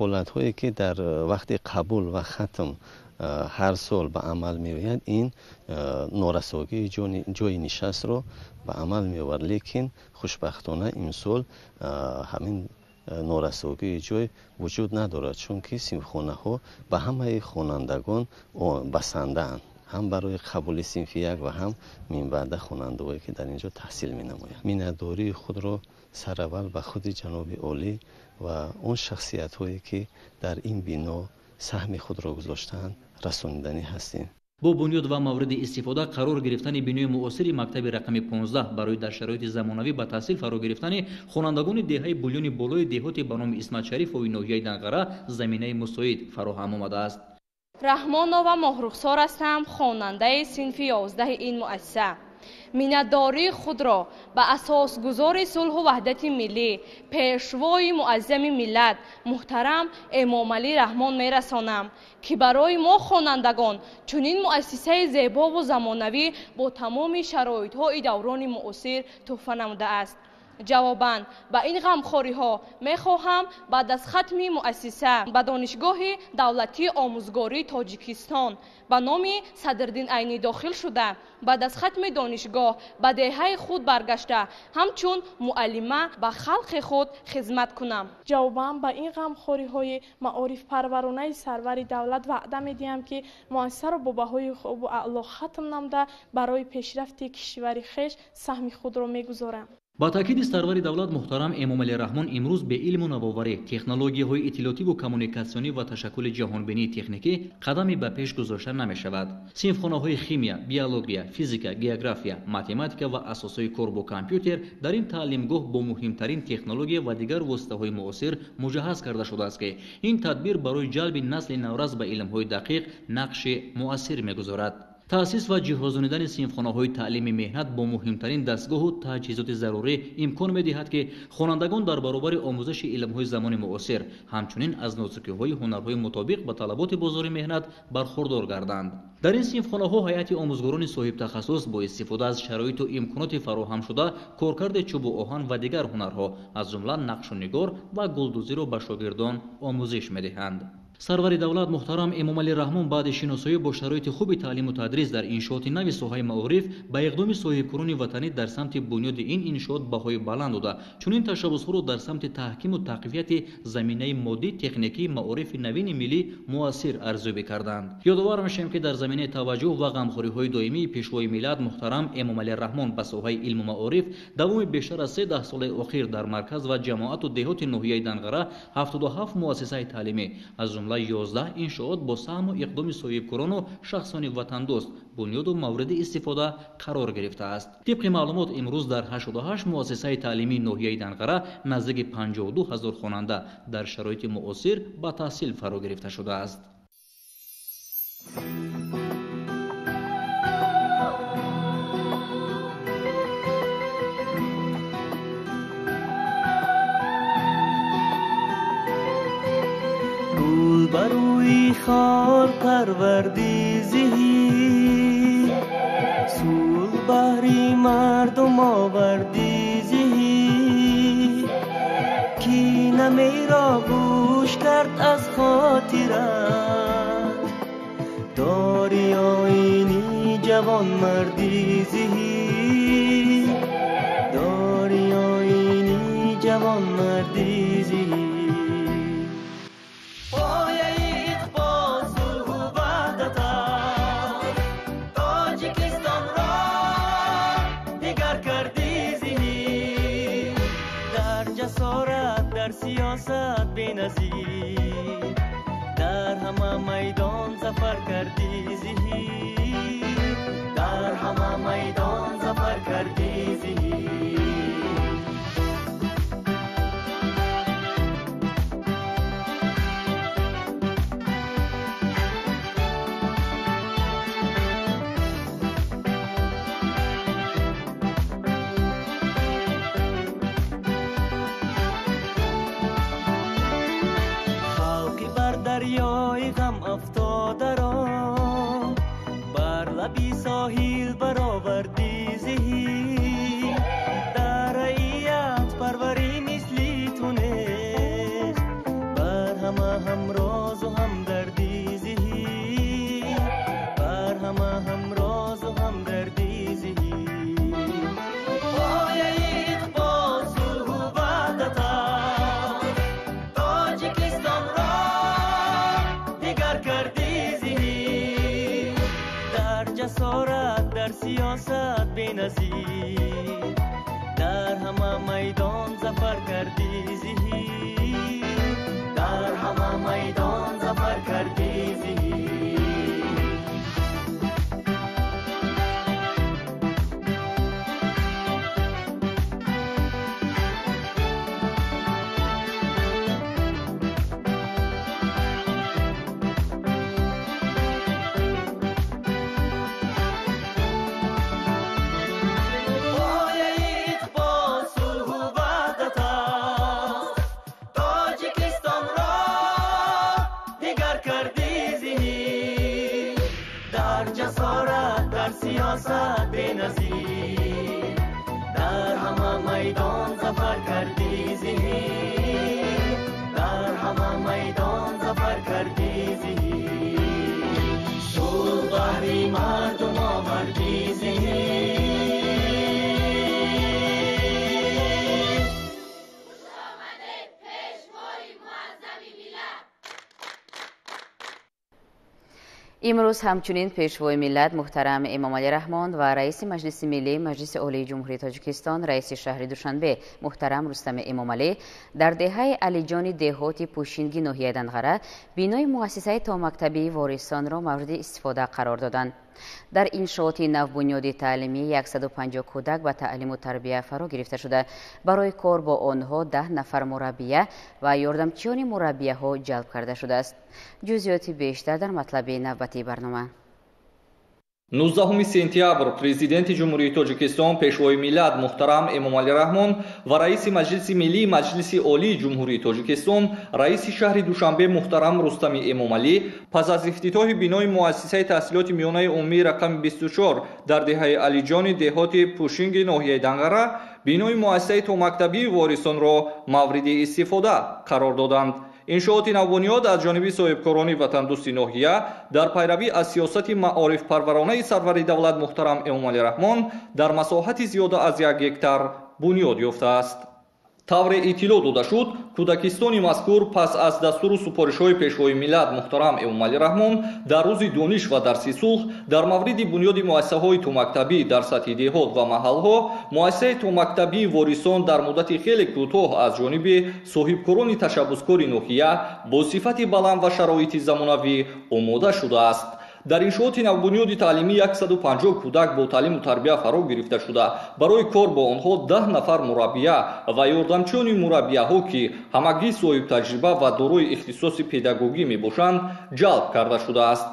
Speaker 4: ҳолатҳое ки дар вақти қабул ва хатм ҳар сол ба амал меояд ин норасогии ҷои нишастро ба амал меовард, лекин хушбахтона имсол ҳамин норасогии ҷой вуҷуд надорад, чунки синфхонаҳо ба ҳамаи хонандагон басандаанд, ҳам барои қабули синфи як ва ҳам минбаъда хонандаҳое ки дар инҷо таҳсил менамоянд. миннатдории худро сараввал ба худи ҷаноби олӣ ва он шахсиятҳое ки дар ин бино саҳми худро гузоштаанд расониданӣ ҳастем.
Speaker 2: бо бунёд ва мавриди истифода қарор гирифтани бинои муосири мактаби рақами 15 барои дар шароити замонавӣ ба таҳсил фаро гирифтани хонандагони деҳаи булёни болои деҳоти ба номи исмат шарифови ноҳияи данғара заминаи мусоид фароҳам омадааст.
Speaker 5: раҳмонова моҳрухсор ҳастам, хонандаи синфи 11 ин муассиса. миннатдории худро ба асосгузори сулҳу ваҳдати миллӣ, пешвои муаззами миллат муҳтарам эмомалӣ раҳмон мерасонам, ки барои мо хонандагон чунин муассисаи зебову замонавӣ бо тамоми шароитҳои даврони муосир тӯҳфа намудааст. ҷавобан ба ин ғамхориҳо мехоҳам баъд аз хатми муассиса ба донишгоҳи давлатии омӯзгории тоҷикистон ба номи Садриддин Айнӣ дохил шуда, баъд аз хатми донишгоҳ ба деҳаи худ баргашта ҳамчун муаллима ба халқи худ хизмат кунам.
Speaker 24: ҷавобан ба ин ғамхориҳои маорифпарваронаи сарвари давлат ваъда медиҳам ки муассисаро бо баҳои хубу аъло хатм намуда барои пешрафти кишвари хеш саҳми худро мегузорам.
Speaker 2: ба таъкиди сарвари давлат муҳтарам эмомалӣ раҳмон имрӯз бе илму навоварӣ, технологияҳои иттилоотиву коммуникатсионӣ ва ташаккули ҷаҳонбинии техникӣ қадаме ба пеш гузошта намешавад. синфхонаҳои химия, биология, физика, география, математика ва асосҳои кор бо компютер дар ин таълимгоҳ бо муҳимтарин технология ва дигар воситаҳои муосир муҷаҳҳаз карда шудааст ки ин тадбир барои ҷалби насли наврас ба илмҳои дақиқ нақши муассир мегузорад. таъсис ва ҷиҳозонидани синфхонаҳои таълими меҳнат бо муҳимтарин дастгоҳу таҷҳизоти зарурӣ имкон медиҳад ки хонандагон дар баробари омӯзаши илмҳои замони муосир ҳамчунин аз нозукиҳои ҳунарҳои мутобиқ ба талаботи бозори меҳнат бархурдор гарданд. дар ин синфхонаҳо ҳайати омӯзгорони соҳибтахассус бо истифода аз шароиту имконоти фароҳамшуда коркарди чӯбу оҳан ва дигар ҳунарҳо аз ҷумла нақшунигор ва гулдузиро ба шогирдон омӯзиш медиҳанд. сарвари давлат муҳтарам эмомалӣ раҳмон баъди шиносоӣ бо шароити хуби таълиму тадрис дар иншооти нави соҳаи маориф ба иқдоми соҳибкорони ватанӣ дар самти бунёди ин иншоот баҳои баланд дода чунин ташаббусҳоро дар самти таҳкиму тақвияти заминаи моддӣ техникии маорифи навини миллӣ муассир арзёбӣ карданд. ёдовар мешавем ки дар заминаи таваҷҷӯҳ ва ғамхориҳои доимии пешвои миллат муҳтарам эмомалӣ раҳмон ба соҳаи илму маориф давоми бештар аз 13 соли охир дар марказ ва ҷамоату деҳоти ноҳияи данғара 77 муассисаи таълимӣ аз ҷумла 11 иншоот бо саҳму иқдоми соҳибкорону шахсони ватандӯст бунёду мавриди истифода қарор гирифтааст. тибқи маълумот имрӯз дар 88 муассисаи таълимии ноҳияи данғара наздики 52 000 хонанда дар шароити муосир ба таҳсил фаро гирифта шудааст.
Speaker 25: بروی خار پروردی زهی سول بحری مردم آوردی زهی کی نمیرا گوش کرد از خاطرت داری آینی جوان مردی زهی جوان مردی زهی پایه اقبال صلح و وحدت تاجیکستان را دیگر کردی زهی در جسارت در سیاست بی‌نظیر در همه میدان ظفر کردی زهی در همه میدان ظفر کردی زهی خاکی بر دریای غم افتاده را بر لبی ساحل برآوردی زهی در رعیت پروری مثلی تو نیست بر همه همراز و همدردی زهی بر همه همراز و همدردی زهی پایه اقبال صلح و وحدت تاجیکستان را دیگر کردی زهی در جسارت در سیاست بی‌نظیر در همه میدان ظفر کردی زهی در همه میدان ظفر کردی زهی پایه اقبال صلح و وحدت تاجیکستان را دیگر کردی زهی در جسارت در سیاست بی‌نظیر در همه میدان ظفر کردی زهی در همه میدان ظفر کردی زهی صلح بهر مردم آوردی زهی
Speaker 1: امروز همچنین پیشوای ملت محترم امام علی رحمان و رئیس مجلس ملی مجلس عالی جمهوری تاجیکستان رئیس شهر دوشنبه محترم رستم امام علی در دهه علیجان دهات پوشینگی ناحیه دنغره بینای مؤسسه تا مکتبی وارثان را مورد استفاده قرار دادند. در انشاءات نوبنیاد تعلیمی 150 کودک به تعلیم و تربیت فرا گرفته شده. برای کار با آنها 10 نفر مربیه و یاردمچیان مربیه ها جلب کرده شده است. جزئیات بیشتر در مطلب نوبتی برنامه.
Speaker 2: 19 سентябр президенти ҷумҳурии тоҷикистон пешвои миллат муҳтарам эмомалӣ раҳмон ва раиси маҷлиси миллии маҷлиси олии ҷумҳурии тоҷикистон раиси шаҳри душанбе муҳтарам рустами эмомалӣ пас аз ифтитоҳи бинои муассисаи таҳсилоти миёнаи умумии рақами 24 дар деҳаи алиҷони деҳоти пушинги ноҳияи данғара бинои муассисаи томактабии ворисонро мавриди истифода қарор доданд. иншооти навбунёд аз ҷониби соҳибкорони ватандӯсти ноҳия дар пайравӣ аз сиёсати маорифпарваронаи сарвари давлат муҳтарам эмомалӣ раҳмон дар масоҳати зиёда аз 1 гектар бунёд ёфтааст. тавре иттилоъ дода шуд, кӯдакистони мазкур пас аз дастуру супоришҳои пешвои миллат муҳтарам эмомалӣ раҳмон дар рӯзи дониш ва дарси сулҳ дар мавриди бунёди муассисаҳои томактабӣ дар сатҳи деҳот ва маҳалҳо муассисаи томактабии ворисон дар муддати хеле кӯтоҳ аз ҷониби соҳибкорони ташаббускори ноҳия бо сифати баланд ва шароити замонавӣ омода шудааст. дар иншооти навбунёди таълимӣ 150 кӯдак бо таълиму тарбия фаро гирифта шуда барои кор бо онҳо 10 нафар мураббия ва ёрдамчиёни мураббияҳо ки ҳамагӣ соҳибтаҷриба ва дорои ихтисоси педагогӣ мебошанд ҷалб карда шудааст.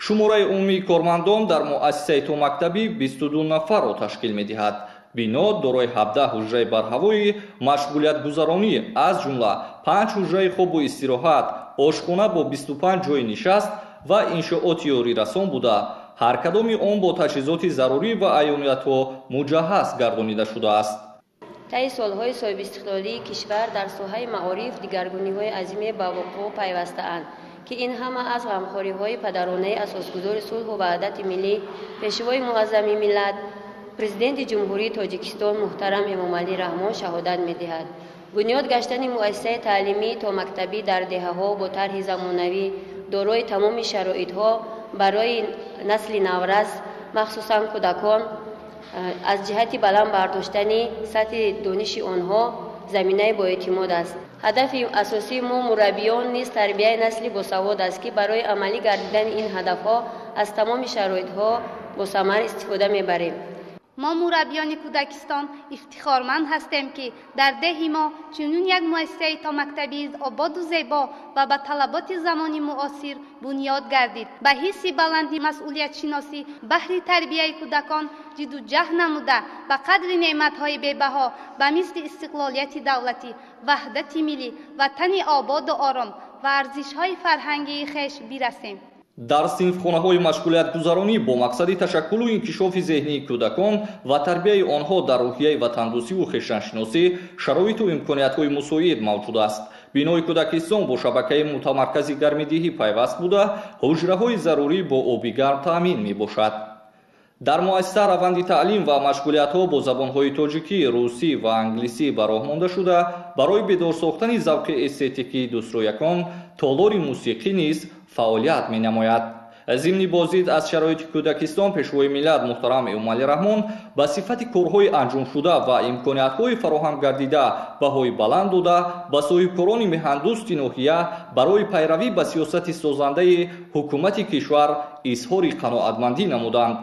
Speaker 2: шумораи умумии кормандон дар муассисаи томактабӣ 22 нафарро ташкил медиҳад. бино дорои 17 ҳуҷраи барҳавои машғулиятгузаронӣ аз ҷумла 5 ҳуҷраи хобу истироҳат, ошхона бо 25 ҷойи нишаст ва иншооти ёрирасон буда ҳар кадоми он бо таҷҳизоти зарурӣ ва аёниятҳо муҷаҳҳаз гардонида шудааст.
Speaker 3: таи солҳои соҳибистиқлолии кишвар дар соҳаи маориф дигаргуниҳои азиме ба вуқӯъ пайвастаанд ки ин ҳама аз ғамхориҳои падаронаи асосгузори сулҳу ваҳдати миллӣ пешвои муаззами миллат президенти ҷумҳурии тоҷикистон муҳтарам эмомалӣ раҳмон шаҳодат медиҳад. бунёд гаштани муассисаи таълимӣ то мактабӣ дар деҳаҳо бо тарҳи замонавӣ дорои тамоми шароитҳо барои насли наврас махсусан кӯдакон аз ҷиҳати баланд бардоштани сатҳи дониши онҳо заминаи боэътимод аст. ҳадафи асосии мо мураббиён низ тарбияи насли босавод аст ки барои амалӣ гардидани ин ҳадафҳо аз тамоми шароитҳо босамар истифода мебарем.
Speaker 6: ما مربیان کودکستان افتخارمند هستیم که در ده ما چنین یک مؤسسه تا مکتبی آباد و زیبا و با طلبات زمان معاصر بنیاد گردید. به حس بلندی مسئولیت شناسی بهر تربیت کودکان جد و جهد نموده به قدر نعمت‌های بی‌بها به مثل استقلالیت دولتی، وحدت ملی، وطن آباد و آرام و ارزش‌های فرهنگی خویش برسیم.
Speaker 7: дар синфхонаҳои машғулиятгузаронӣ бо мақсади ташаккулу инкишофи зеҳнии кӯдакон ва тарбияи онҳо дар рӯҳияи ватандӯстиву хештаншиносӣ шароиту имкониятҳои мусоид мавҷуд аст. бинои кӯдакистон бо шабакаи мутамаркази гармидиҳӣ пайваст буда ҳуҷраҳои зарурӣ бо оби гарм таъмин мебошад. дар муассиса раванди таълим ва машғулиятҳо бо забонҳои тоҷикӣ, русӣ ва англисӣ ба роҳ монда шуда барои бедор сохтани завқи эстетикии дӯстроякон толори мусиқӣ низ фаъолият менамояд. зимни бозид аз шароити кӯдакистон пешвои миллат муҳтарам эмомалӣ раҳмон ба сифати корҳои анҷомшуда ва имкониятҳои фароҳам гардида баҳои баланд дода ба соҳибкорони меҳандӯсти ноҳия барои пайравӣ ба сиёсати созандаи ҳукумати кишвар изҳори қаноатмандӣ намуданд.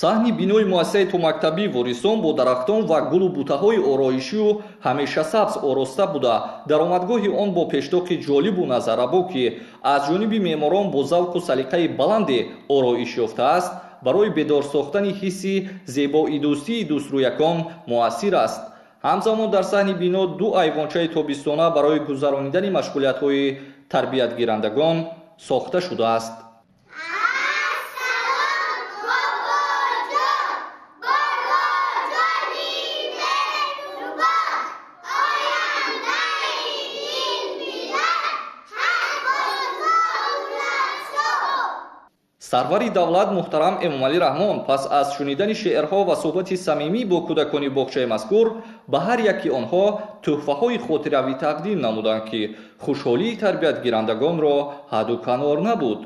Speaker 7: саҳни бинои муассисаи томактабӣ вористон бо дарахтон ва гулу бутаҳои ороишию ҳамешасабз ороста буда даромадгоҳи он бо пештоқи ҷолибу назаррабо ки аз ҷониби меъморон бо завқу салиқаи баланде ороиш ёфтааст барои бедор сохтани ҳисси зебоидӯстии дӯстрӯякон муассир аст. ҳамзамон дар саҳни бино ду айвончаи тобистона барои гузаронидани машғулиятҳои тарбиятгирандагон сохта шудааст. сарвари давлат муҳтарам эмомалӣ раҳмон пас аз шунидани шеърҳо ва суҳбати самимӣ бо кӯдакони боғчаи мазкур ба ҳар яки онҳо тӯҳфаҳои хотиравӣ тақдим намуданд ки хушҳолии тарбиятгирандагонро ҳадду канор набуд.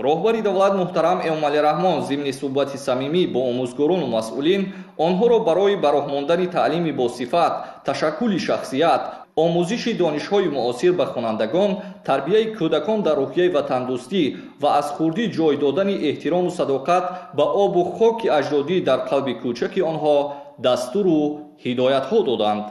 Speaker 7: роҳбари давлат муҳтарам эмомалӣ раҳмон зимни суҳбати самимӣ бо омӯзгорону масъулин онҳоро барои ба роҳ мондани таълими босифат, ташаккули шахсият, омӯзиши донишҳои муосир ба хонандагон, тарбияи кӯдакон дар рӯҳияи ватандӯстӣ ва аз хурдӣ ҷой додани эҳтирому садоқат ба обу хоки аҷдодӣ дар қалби кӯчаки онҳо дастуру ҳидоятҳо доданд.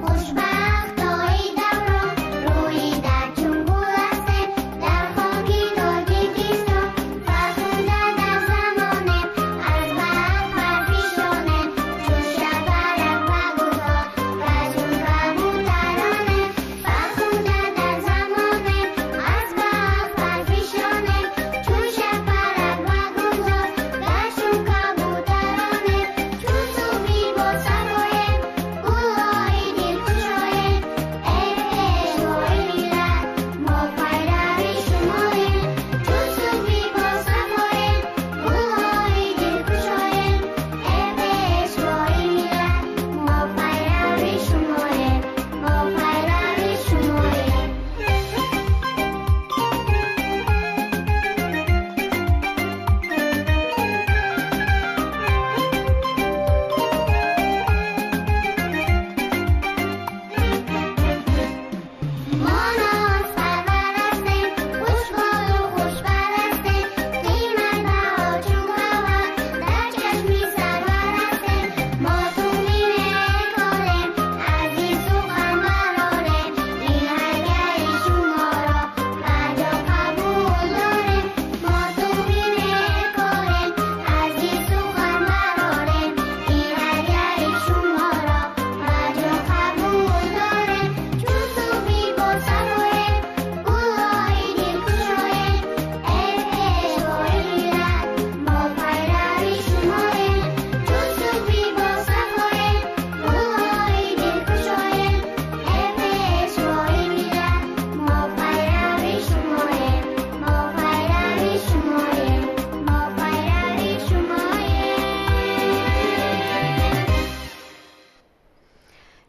Speaker 8: خوشبخت های دوران روی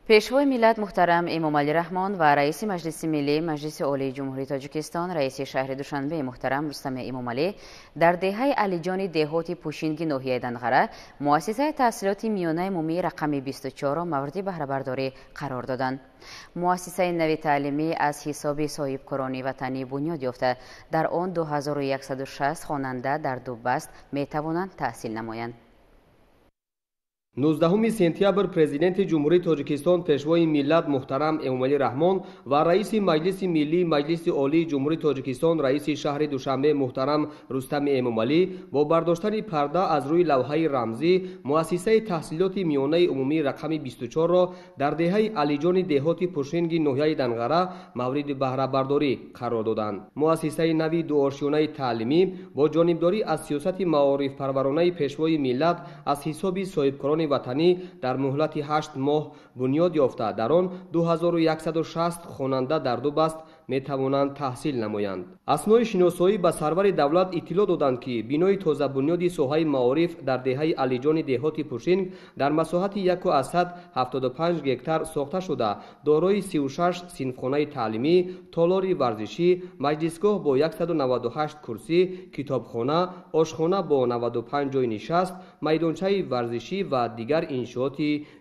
Speaker 1: پیشوای ملت محترم امامعلی رحمان و رئیس مجلس ملی مجلس عالی جمهوری تاجیکستان رئیس شهر دوشنبه محترم رستم امامعلی در دهه علیجان دهات پوشینگی ناحیه دنغره مؤسسه تحصیلات میانه عمومی رقم 24 مورد بهره برداری قرار دادند. مؤسسه نوی تعلیمی از حساب صاحبکاران وطنی بنیاد یافته، در آن 2160 خواننده در 2 بست می توانند تحصیل نمایند.
Speaker 20: 19 سپتامبر پرزیدنت جمهوری تاجیکستان پیشوای ملت محترم امامعلی رحمان و رئیس مجلس ملی مجلس عالی جمهوری تاجیکستان رئیس شهر دوشنبه محترم رستم امامعلی با برداشتن پرده از روی لوحه رمزی مؤسسه تحصیلات میانه عمومی رقم 24 را در دهه علیجان دهات پوشینگی ناحیه دنغره مورد بهره برداری قرار دادند. مؤسسه نوی دوآشیانه تعلیمی با جانبداری از سیاست معارف پرورانه پیشوای ملت از حساب صاحبکاران وطنی در مهلت 8 ماه بنیاد یافته، در آن 2160 خواننده در 2 بست می توانند تحصیل نمایند. اسناد شناسایی به سرور دولت اطلاع دادند که بنای تازه بنیادی ساحه معارف در دهه علیجان دهات پوشینگ در مساحت 175 گکتار ساخته شده، دارای 36 صنفخانه تعلیمی، تالار ورزشی، مجلسگاه با 198 کرسی، کتابخانه، آشخانه با 95 جای نشست، میدانچه ورزشی و دیگر انشاءات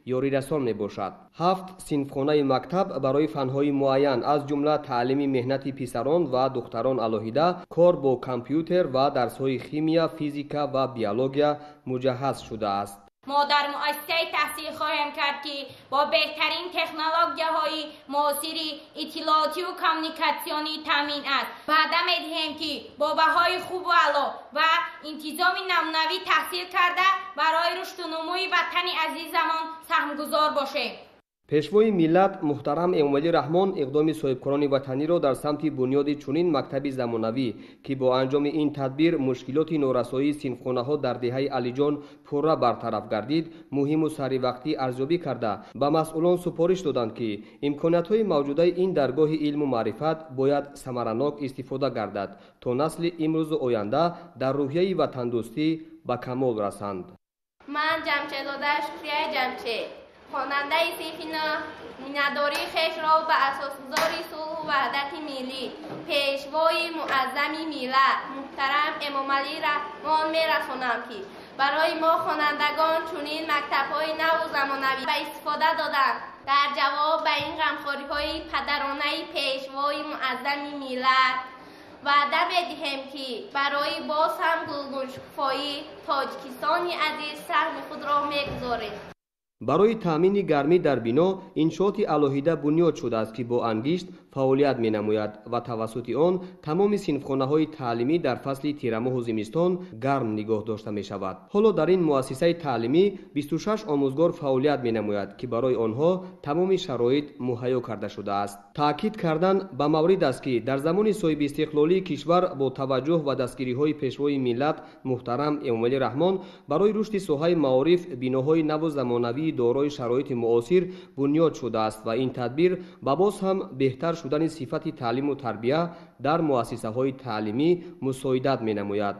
Speaker 20: یاری رسان می باشد. 7 صنفخانه مکتب برای فنهای معین از جمله تعلیم مهنت پسران و دختران علاهیده، کار با کامپیوتر و درس‌های شیمی، فیزیک و بیولوژی مجهز شده است.
Speaker 8: ما در مؤسسه تحصیل خواهیم کرد که با بهترین تکنولوژی‌های معاصر اطلاعاتی و کامیونیکاسیونی تامین است. وعده می‌دهیم که با بهای خوب و اعلی و انتظام نمونوی تحصیل کرده برای رشد و نموی وطن عزیزمان سهمگزار باشیم.
Speaker 20: پیشوای ملت محترم امامعلی رحمان اقدام صاحبکاران وطنی را در سمت بنیاد چنین مکتب زمانوی که با انجام این تدبیر مشکلات نورسایی صنفخانه‌ها در دهه علیجان پورا برطرف گردید، مهم و سری وقتی ارزیابی کرده به مسئولان سپارش دادند که امکانات‌های موجوده این درگاه علم و معرفت باید ثمرناک استفاده گردد تا نسل امروز و آینده در روحیه وطندوستی به کمال رسند.
Speaker 8: من جمشیدزاده شکریه جمشید، خواننده صنف 9، میانه‌داری خویش را به اساسگذار صلح و وحدت ملی پیشوای معظم ملت محترم امامعلی رحمان می‌رسانم که برای ما خوانندگان چنین مکتب‌های نو و زمانوی به استفاده دادند. در جواب به این غمخواری‌های پدرانه پیشوای معظم ملت وعده می‌دهیم که برای باز هم گلگونشکوفایی تاجیکستان عزیز سهم خود را می‌گذاریم.
Speaker 20: برای تامین گرمی در بنا انشاءات علاهیده بنیاد شده است که با انگشت فعالیت می نماید و توسط آن تمام صنفخانه‌های تعلیمی در فصل تیرماه و زمستان گرم نگاه داشته می شود. حالا در این مؤسسه تعلیمی 26 آموزگار فعالیت می نماید که برای آنها تمام شرایط مهیا کرده شده است. تاکید کردن به مورد است که در زمان صاحب استقلالی کشور با توجه و دستگیری‌های پیشوای ملت محترم امامعلی رحمان برای رشد ساحه معارف بناهای نو و زمانوی دارای شرایط معاصر بنیاد شده است و این تدبیر به باز هم بهتر شدن صفت تعلیم و تربیه در مؤسسه‌های تعلیمی مساعدت می‌نماید.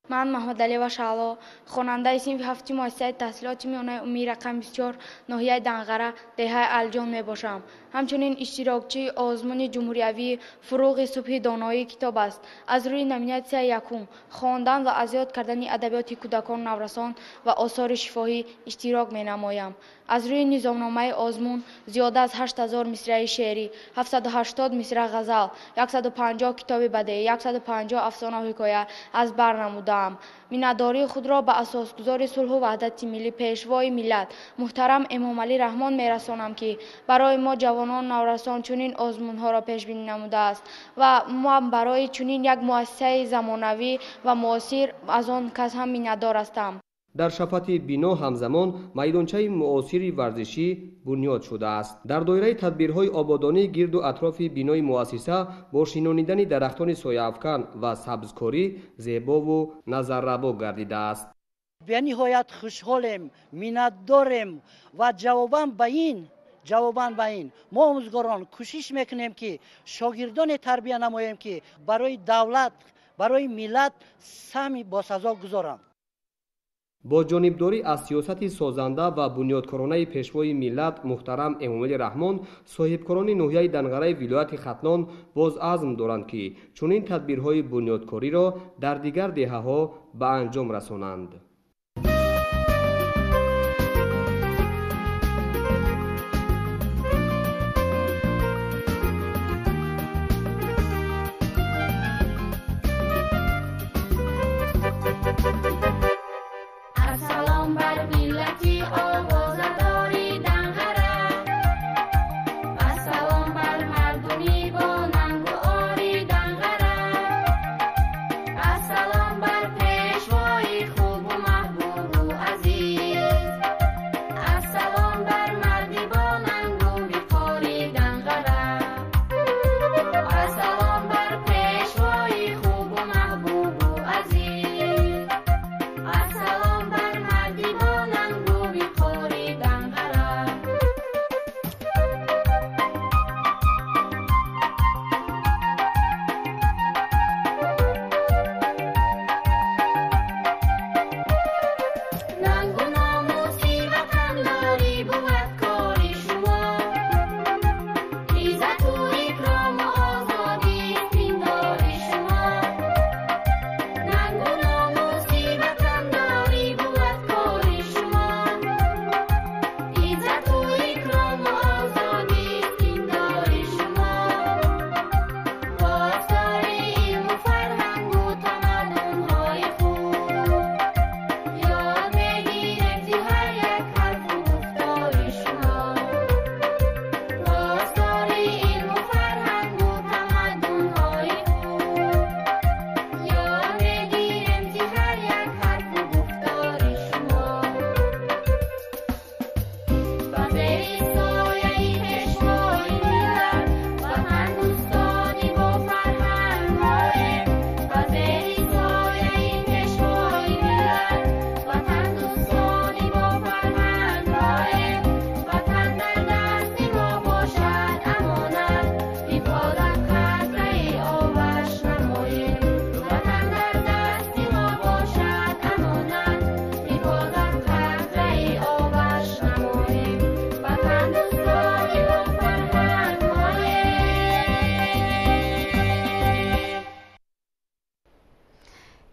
Speaker 10: من محمد علی وشعلا خواننده صنف 7 مؤسسه تحصیلات میانه عمومی رقم 24 ناحیه دنغره دهه علیجان می باشم. همچنین اشتراکچی آزمون جمهوریوی فروغ صبح دانایی کتاب است. از روی نامیناسیون یکم خواندن و ازیاد کردن ادبیات کودکان نورسان و آثار شفاهی اشتراک می نمایم. از روی نظامنامه آزمون زیاده از 8000 مصرع شعری، 780 مصرع غزل، 150 کتاب بدیعی، 150 افسانه و حکایه از بر نمودم. میانه‌داری خود را به اساسگذار صلح و وحدت ملی پیشوای ملت محترم امامعلی رحمان میرسانم که برای ما جوانان نورسان چنین آزمون‌ها را پیش بینی نموده است و ما برای چنین یک مؤسسه زمانوی و معاصر از آن کس هم میانه‌دار هستم.
Speaker 20: در شفت بنا همزمان میدانچه معاصر ورزشی بنیاد شده است. در دایره تدبیرهای آبادانی گرد و اطراف بنای مؤسسه با شنانیدن درختان سایه‌افکن و سبزکاری زیبا و نظرروا گردیده است.
Speaker 11: به نهایت خوشحالیم، منتداریم و جواباً به این ما آموزگاران کوشش میکنیم که شاگردان تربیت نماییم که برای دولت، برای ملت سهمی باسزا گذارند.
Speaker 20: با جانبداری از سیاست سازنده و بنیادکارانه پیشوای ملت محترم امامعلی رحمان، صاحبکاران ناحیه دنغره ولایت ختلان باز عزم دارند که چنین تدبیرهای بنیادکاری را در دیگر دهه‌ها به انجام رسانند.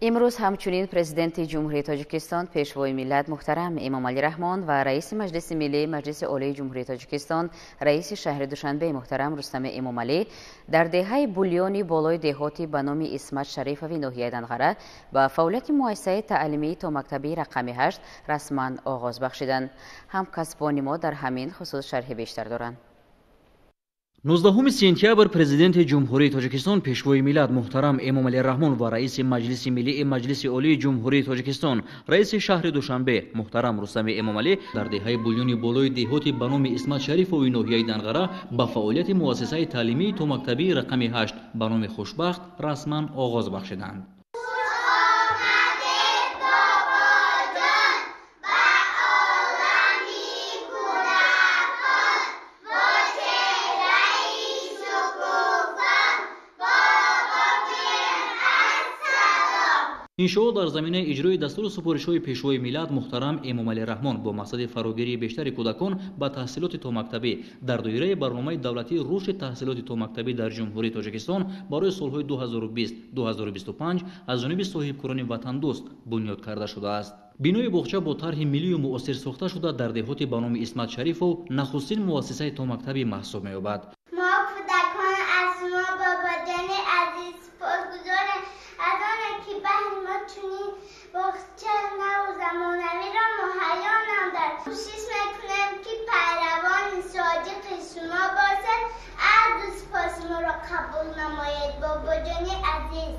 Speaker 1: امروز همچنین پرزیدنت جمهوری تاجیکستان پیشوای ملت محترم امامعلی رحمان و رئیس مجلس ملی مجلس عالی جمهوری تاجیکستان رئیس شهر دوشنبه محترم رستم امامعلی در دهه بولیونی بالای دهاتی به نام اسمت شریفوی ناحیه دنغره با فعالیت مؤسسه تعلیمی تا مکتبی رقم 8 رسما آغاز بخشیدند. همکسبان ما در همین خصوص شرح بیشتر دارند.
Speaker 2: 19 سپتامبر پرزیدنت جمهوری تاجیکستان پیشوای ملت محترم امامعلی رحمان و رئیس مجلس ملی مجلس عالی جمهوری تاجیکستان رئیس شهر دوشنبه محترم رستم امامعلی در دهه بولیونی بالای دهاتی به نام اسمت شریفوی ناحیه دنغره با فعالیت مؤسسه تعلیمی تا مکتبی رقم 8 به نام خوشبخت رسما آغاز بخشیدند. این شو در زمینه اجرای دستور سپارش‌های پیشوای ملت محترم امامعلی رحمان با مقصد فراگیری بیشتر کودکان با تحصیلات تا مکتبی در دایره برنامه دولتی رشد تحصیلات تا مکتبی در جمهوری تاجیکستان برای سالهای 2020-2025 از جانب صاحبکاران وطن دوست بنیاد کرده شده است. بینای باغچه با طرح ملی و مؤثر ساخته شده در دهات به نام اسمت شریف و نخستین مؤسسه تا مکتبی محسوب می‌یابد.
Speaker 12: ما کودکان از شما باباجان عزیز سپاسگزاریم از آنکه که بهر ما چنین باغچه نو و زمانوی را مهیا نمودند. کوشش میکنیم که پیروان صادق شما باشد. از سپاس ما را قبول نمایید باباجان عزیز.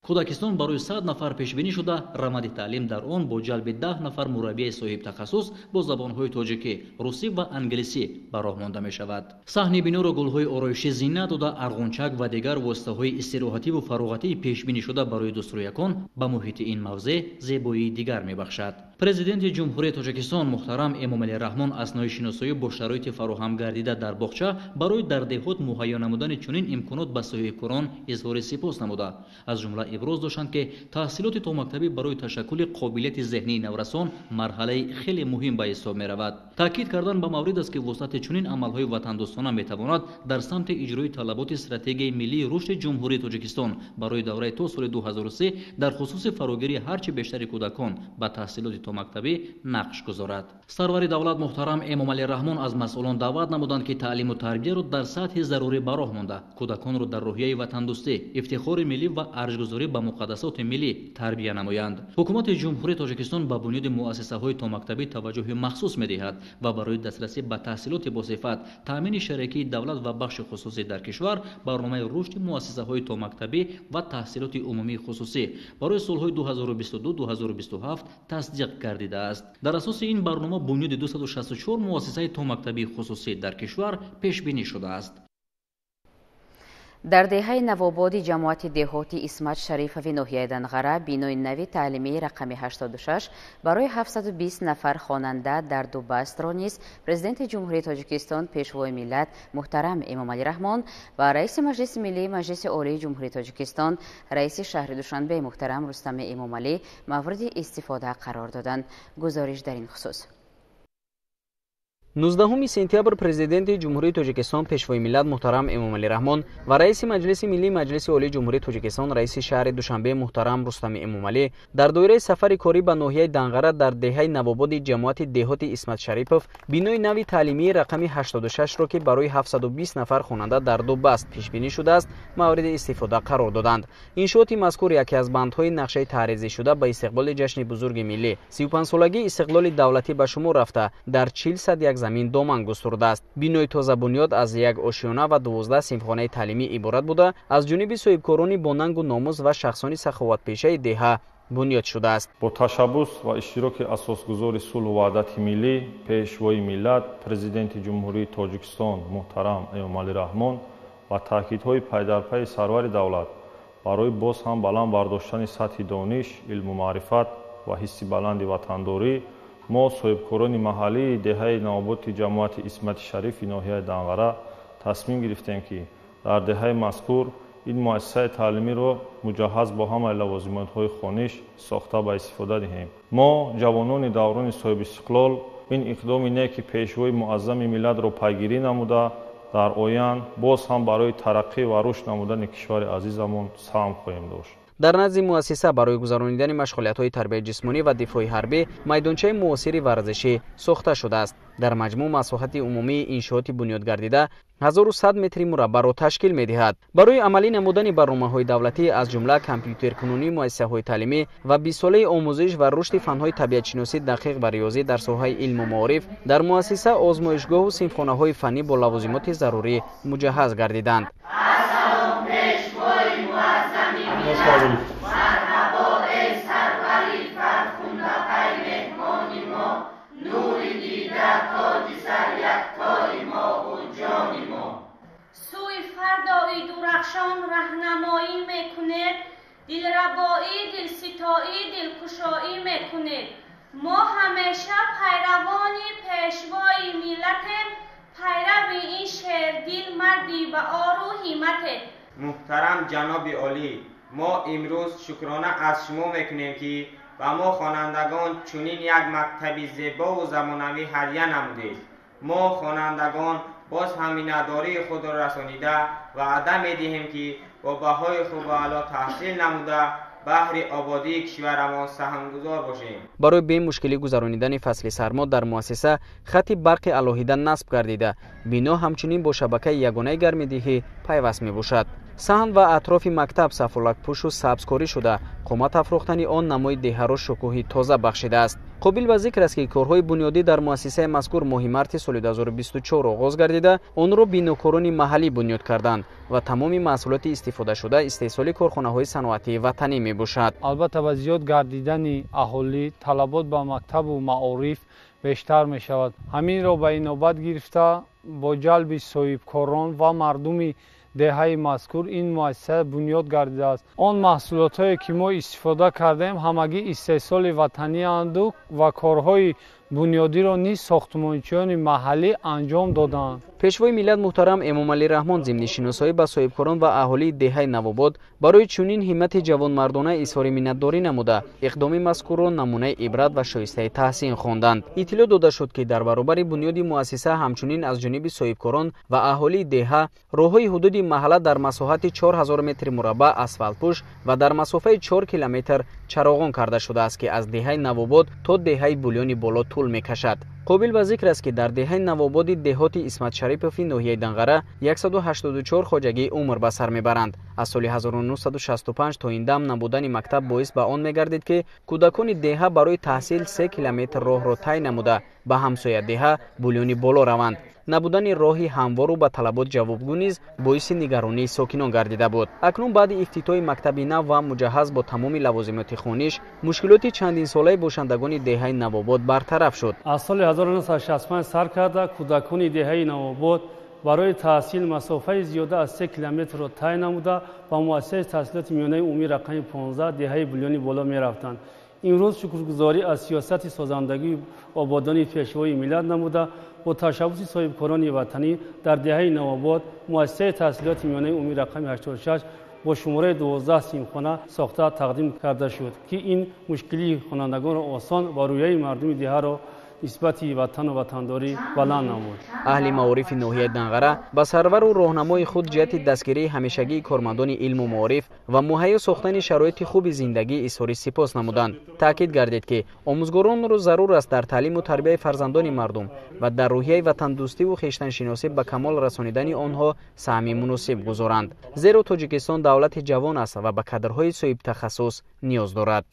Speaker 2: کودکستان برای 100 نفر پیش بینی شده رمد تعلیم در آن با جلب 10 نفر مربی صاحب تخصص با زبانهای تاجیکی، روسی و انگلیسی به راه مانده می شود. صحنه بینی را گلهای آرایشی زینت داده ارغنچک و دیگر واسطه‌های استراحتی و فراغتی پیش بینی شده برای دوسترویکان به محیط این موضع زیبایی دیگر می بخشد. پرزیدنت جمهوری تاجیکستان محترم امامعلی رحمان اثنای شناسایی با شرایط فراهم گردیده در باغچه برای در دهات مهیا نمودن چنین امکانات به صاحبکاران اظهار سپاس نموده. از جمله ابراز داشتند که تحصیلات تا مکتبی برای تشکل قابلیت ذهنی نورسان مرحله خیلی مهم به حساب می رود. تاکید کردن به مورد است که وسعت چنین عملهای وطندوستانه می تواند در سمت اجرای طلبات استراتژی ملی رشد جمهوری تاجیکستان برای دوره تا سال 2003 در خصوص فراگیری هرچه بیشتر کودکان به تحصیلات تا مکتبی نقش گذارد. سرور دولت محترم امامعلی رحمان از مسئولان دعوت نمودند که تعلیم و تربیت را در سطح ضروری به راه مانده کودکان را در روحیه وطندوستی، افتخار ملی و ارزشگذاری به مقدسات ملی تربیت نمایند. حکومت جمهوری تاجیکستان به بنیاد مؤسسه‌های تا مکتبی توجه مخصوص می‌دهد و برای دسترسی به تحصیلات با صفت، تامین شرکتی دولت و بخش خصوصی در کشور برنامه رشد مؤسسه‌های تا مکتبی و تحصیلات عمومی خصوصی برای سال‌های 2022-2027 تصدیق گردیده است. در اساس این برنامه بنیاد 264 مؤسسه تا مکتبی خصوصی در کشور پیش بینی شده است.
Speaker 1: در دهه نوآبادی جماعت دهاتی اسمت شریفوی ناحیه دنغره بینای نوی تعلیمی رقم 86 برای 720 نفر خواننده در دو بست را نیز پرزیدنت جمهوری تاجیکستان پیشوای ملت محترم امامعلی رحمان و رئیس مجلس ملی مجلس عالی جمهوری تاجیکستان رئیس شهر دوشنبه محترم رستم امامعلی مورد استفاده قرار دادند. گزارش در این خصوص.
Speaker 13: 19 سپتامبر پرزیدنت جمهوری تاجیکستان پیشوای ملت محترم امامعلی رحمان و رئیس مجلس ملی مجلس عالی جمهوری تاجیکستان رئیس شهر دوشنبه محترم رستم امامعلی در دوره سفر کاری به ناحیه دنغره در دهه نوآبادی جماعت دهاتی اسمت شریفوف بینای نوی تعلیمی رقم 86 را که برای 720 نفر خواننده در دو بست پیش بینی شده است مورد استفاده قرار دادند. انشاءات مذکور یکی از بندهای نقشه تعریضی شده به استقبال جشن بزرگ ملی 35 سالگی استقلال دولتی به شمار رفته در 40 صد زمین دامن گسترده است. بینای تازه بنیاد از یک آشیانه و 12 صنفخانه تعلیمی عبارت بوده از جانب صاحبکارانی با ننگ و ناموس و شخصان سخاوتپیشه دهه بنیاد شده است.
Speaker 14: با تشبث و اشتراک اساسگذار صلح و وحدت ملی پیشوای ملت پرزیدنت جمهوری تاجیکستان محترم امامعلی رحمان و تاکیدهای پی در پی سرور دولت برای باز هم بلند برداشتن سطح دانش، علم و معرفت و حس بلند وطنداری ما صاحبکاران محلی دهه نوآبادی جماعت اسمت شریف ناحیه دنغره تصمیم گرفتیم که در دهه مذکور این مؤسسه تعلیمی را مجهز با همه لوازمات‌های خوانش ساخته به استفاده دهیم. ما جوانان دوران صاحب استقلال این اقدام نیک پیشوای معظم ملت را پیگیری نموده در آینده باز هم برای ترقی و رشد نمودن کشور عزیزمان سهم خواهیم داشت.
Speaker 13: در نزد مؤسسه برای گذراندن مشغولیت‌های تربیت جسمانی و دفاع حربی میدانچه معاصر ورزشی ساخته شده است. در مجموع مساحت عمومی انشاءات بنیاد گردیده 1100 متر مربع را تشکیل می‌دهد. برای عملی نمودن برنامه‌های دولتی از جمله کامپیوتر کنونی مؤسسه‌های تعلیمی و 20 ساله آموزش و رشد فن‌های طبیعت شناسی دقیق و ریاضی در ساحه علم و معارف در مؤسسه آزمایشگاه و صنفخانه‌های فنی با لوازمات ضروری مجهز گردیدند.
Speaker 25: مرحبا ای سروری فرخنده پی مهمانی ما نوری دیده تاج سر یکتای ما و جان ما
Speaker 22: سوی فردایی درخشان رهنمایی میکنید دلربایی دلستایی دلکشایی میکنید ما همیشه پیروانی پیشوای ملتیم پیرو این شیردل مردی و آرو همتیم.
Speaker 15: محترم جناب عالی ما امروز شکرانه از شما میکنیم که و ما خوانندگان چنین یک مکتب زیبا و زمانوی هدیه نمودید. ما خوانندگان باز هم مینه‌داری خود را رسانیده و وعده میدهیم که با بهای خوب و اعلی تحصیل نموده بهر آبادی کشورمان سهمگزار باشیم.
Speaker 13: برای به مشکلی گذرانیدن فصل سرما در مؤسسه خط برق علاهیده نصب گردیده بنا همچنین با شبکه یگانه گرم‌دهی پیوست میباشد. صحن و اطراف مکتب سفالک پوش و سبزکاری شده قامت افروختن آن نمای دهه را شکوهی تازه بخشیده است. قابل به ذکر است که کارهای بنیادی در مؤسسه مذکور ماه مارس سال 2024 آغاز گردیده آن را بیناکاران محلی بنیاد کردند و تمام محصولات استفاده شده استحصال کارخانه‌های صنعتی وطنی میباشد.
Speaker 16: البته با زیاد گردیدن اهالی طلبات به مکتب و معارف بیشتر می شود. همین را به این نوبت گرفته با جلب صاحبکاران و مردم دهه مذکور این مؤسسه بنیاد گردیده است. آن محصولات هایی که ما استفاده کردیم همگی استحصال وطنی اند و کارهای бунёдиро низ сохтмончиёни маҳаллӣ анҷом доданд.
Speaker 13: пешвои миллат муҳтарам эмомалӣ раҳмон зимни шиносоӣ ба соҳибкорон ва аҳолии деҳаи навобод барои чунин ҳиммати ҷавонмардона изҳори миннатдорӣ намуда иқдоми мазкурро намунаи ибрат ва шоистаи таҳсин хонданд. иттилоъ дода шуд ки дар баробари бунёди муассиса ҳамчунин аз ҷониби соҳибкорон ва аҳолии деҳа роҳҳои ҳудуди маҳалла дар масоҳати 4000 метри мураббаъ асфалтпӯш ва дар масофаи 4 километр чароғон карда шудааст ки аз деҳаи навобод то деҳаи булёни боло тӯл мекашад. қобил ба зикр аст ки дар деҳаи навободи деҳоти исматшарипови ноҳияи данғара 184 хоҷагӣ умр ба сар мебаранд. аз соли 1965 то ин дам набудани мактаб боис ба он мегардид ки кӯдакони деҳа барои таҳсил 3 километр роҳро тай намуда ба ҳамсоя деҳа булёни боло раванд. набудани роҳи ҳамвору ба талабот ҷавобгӯ низ боиси нигаронии сокинон гардида буд. акнун баъди ифтитоҳи мактаби нав ва муҷаҳҳаз бо тамоми лавозимоти хониш мушкилоти чандинсолаи бошандагони деҳаи навобод бартараф шуд.
Speaker 17: аз соли 1965 сар карда кӯдакони деҳаи навобод барои таҳсил масофаи зиёда аз 3 километрро тай намуда ба муассисаи таҳсилоти миёнаи умумии рақами 15 деҳаи булёни боло мерафтанд. имрӯз шукргузорӣ аз сиёсати созандагии ободони пешвои миллат намуда бо ташаббуси соҳибкорони ватанӣ дар деҳаи навобод муассисаи таҳсилоти миёнаи умумии рақами 86 бо шумораи 12 симхона сохта тақдим карда шуд ки ин мушкилии хонандагонро осон ва рӯяи мардуми деҳаро нисбати ватану ватандорӣ баланд намуд.
Speaker 13: аҳли маорифи ноҳияи данғара ба сарвару роҳнамои худ ҷиҳати дастгирии ҳамешагии кормандони илму маориф ва муҳайё сохтани шароити хуби зиндагӣ изҳори сипос намуданд. таъкид гардид ки омӯзгоронро зарур аст дар таълиму тарбияи фарзандони мардум ва дар рӯҳияи ватандӯстиву хештаншиносӣ ба камол расонидани онҳо саҳми муносиб гузоранд. зеро тоҷикистон давлати ҷавон аст ва ба кадрҳои соҳибтахассус ниёз дорад.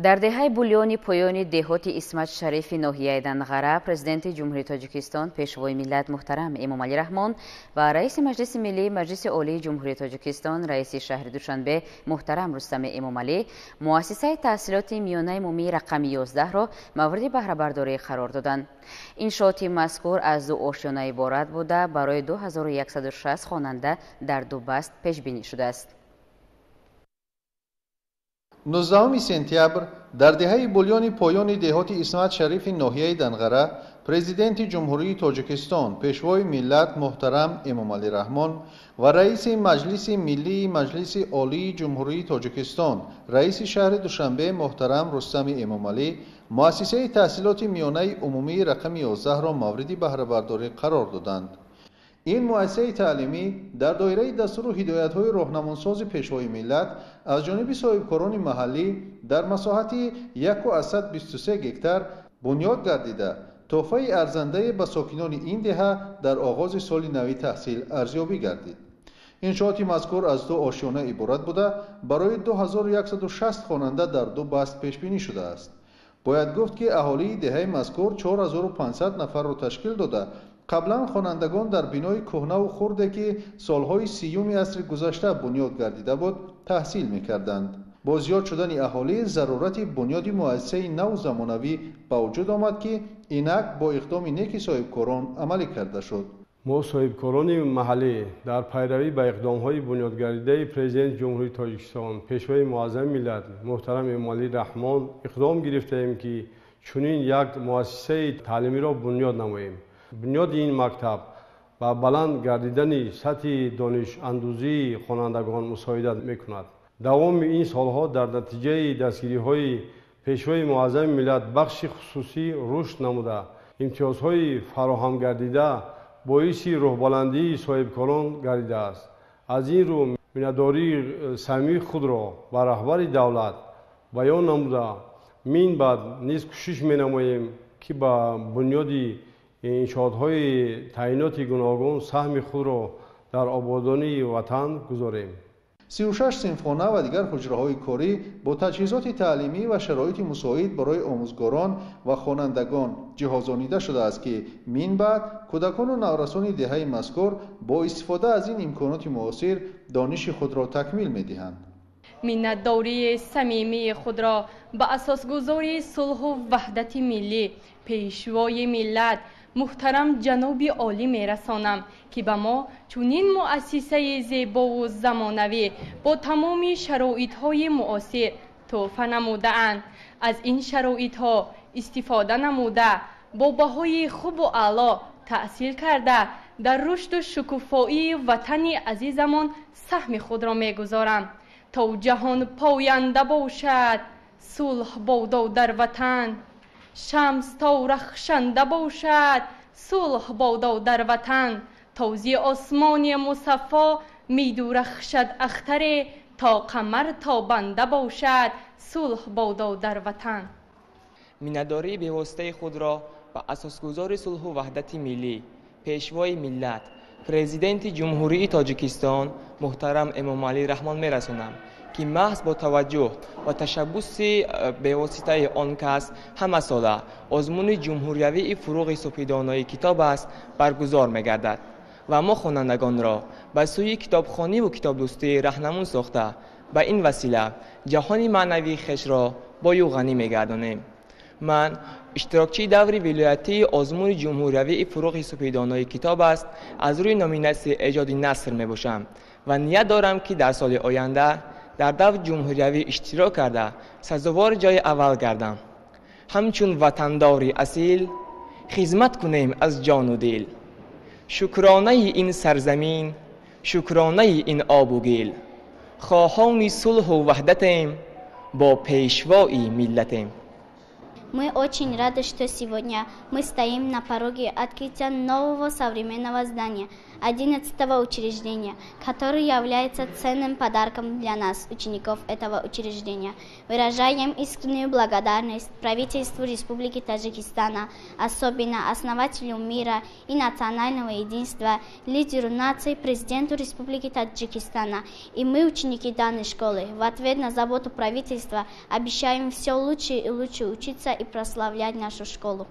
Speaker 13: дар деҳаи булёни поёни деҳоти исмат шарифи ноҳияи данғара президенти ҷумҳурии тоҷикистон пешвои миллат муҳтарам эмомалӣ раҳмон ва раиси маҷлиси миллии маҷлиси олии ҷумҳурии тоҷикистон раиси шаҳри душанбе муҳтарам рустами эмомалӣ муассисаи таҳсилоти миёнаи умумии рақами 11-ро мавриди баҳрабардорӣ қарор доданд. иншооти мазкур аз ду ошёна иборат буда барои 2160 хонанда дар ду баст пешбинӣ шудааст.
Speaker 18: 19 сентябр дар деҳаи булёни поёни деҳоти исмат шарифи ноҳияи данғара президенти ҷумҳурии тоҷикистон пешвои миллат муҳтарам эмомалӣ раҳмон ва раиси маҷлиси миллии маҷлиси олии ҷумҳурии тоҷикистон раиси шаҳри душанбе муҳтарам рустами эмомалӣ муассисаи таҳсилоти миёнаи умумии рақами 11-ро мавриди баҳрабардорӣ қарор доданд. ин муассисаи таълимӣ дар доираи дастуру ҳидоятҳои роҳнамонсози пешвои миллат аз ҷониби соҳибкорони маҳаллӣ дар масоҳати 123 гектар бунёд гардида тӯҳфаи арзандае ба сокинони ин деҳа дар оғози соли нави таҳсил арзёбӣ гардид. иншооти мазкур аз ду ошёна иборат буда барои 2160 хонанда дар ду баст пешбинӣ шудааст. бояд гуфт ки аҳолии деҳаи мазкур 4500 нафарро ташкил дода قبلا خوانندگان در بینای کهنه و خرده که سالهای 30 عصر گذشته بنیاد گردیده بود تحصیل می‌کردند. با زیاد شدن اهالی ضرورت بنیاد مؤسسه نو زمانوی به وجود آمد که اینک با اقدام نیک صاحبکاران عملی کرده شد.
Speaker 4: ما صاحبکاران محلی در پیروی به اقدام‌های بنیادگردیده پرزیدنت جمهوری تاجیکستان پیشوای معظم ملت محترم امامعلی رحمان اقدام گرفتیم که چنین یک مؤسسه تعلیمی را بنیاد نماییم. بنیاد این مکتب با بلند گردیدن سطح دانش اندوزی خوانندگان مساعدت میکند. دوام این سالها در نتیجه دستگیری‌های پیشوای معظم ملت بخش خصوصی رشد نموده، امتیازهای فراهم گردیده باعث روح‌بلندی صاحبکاران گردیده است. از این رو مینداری صمیمی خود را به رهبر دولت بیان نموده من بعد نیز کوشش می‌نماییم که با بنیاد انشاءات‌های تعییناتی گوناگون سهم خود را در آبادانی وطن گذاریم.
Speaker 18: 36 سیمخانه و دیگر حجره‌های کاری با تجهیزات تعلیمی و شرایط مساعد برای آموزگاران و خوانندگان جهازانیده شده است که من بعد کودکان و نورسان دهه مذکور با استفاده از این امکانات معاصر دانش خود را تکمیل می‌دهند.
Speaker 5: منتداری صمیمی خود را به اساسگذاری صلح و وحدت ملی پیشوای ملت محترم جناب عالی میرسانم که به ما چنین مؤسسه زیبا و زمانوی با تمام شرایط‌های معاصر تحفه نموده‌اند. از این شرایط‌ها استفاده نموده با بهای خوب و اعلی تحصیل کرده در رشد و شکوفایی وطن عزیزمان سهم خود را می‌گذارم تا جهان پاینده باشد صلح بادا در وطن. شمس تا رخشنده باشد صلح بادا در وطن. تا زی آسمان مصفا می درخشد اختر تا قمر تابنده باشد صلح بادا در وطن.
Speaker 9: مینداری به واسطه خود را به اساسگذار صلح و وحدت ملی پیشوای ملت پرزیدنت جمهوری تاجیکستان محترم امامعلی رحمان میرسانم که محض با توجه و تشبث به واسطه آن کس همه ساله آزمون جمهوریوی فروغ سپیدانای کتاب است برگزار می‌گردد و ما خوانندگان را به سوی کتابخوانی و کتاب دوستی راهنمون ساخته به این وسیله جهان معنوی خویش را با یو غنی می‌گردانیم. من اشتراکچی دوری ولایتی آزمون جمهوریوی فروغ سپیدانای کتاب است از روی نامیناسی ایجاد نصر میباشم و نیت دارم که در سال آینده در دور جمهوریوی اشتراک کرده سزاوار جای اول گردم. همچون وطنداری اصیل خدمت کنیم از جان و دل. شکرانه این سرزمین، شکرانه این آب و گل. خواهان صلح و وحدتیم، با پیشوای миллатем.
Speaker 12: Мы очень рады, что сегодня мы стоим на пороге открытия нового современного здания, 11-го учреждения, которое является ценным подарком для нас, учеников этого учреждения. Выражаем искреннюю благодарность правительству Республики Таджикистана, особенно основателю мира и национального единства, лидеру нации, президенту Республики Таджикистана. И мы, ученики данной школы, в ответ на заботу правительства обещаем все лучше и лучше учиться и прославлять нашу школу.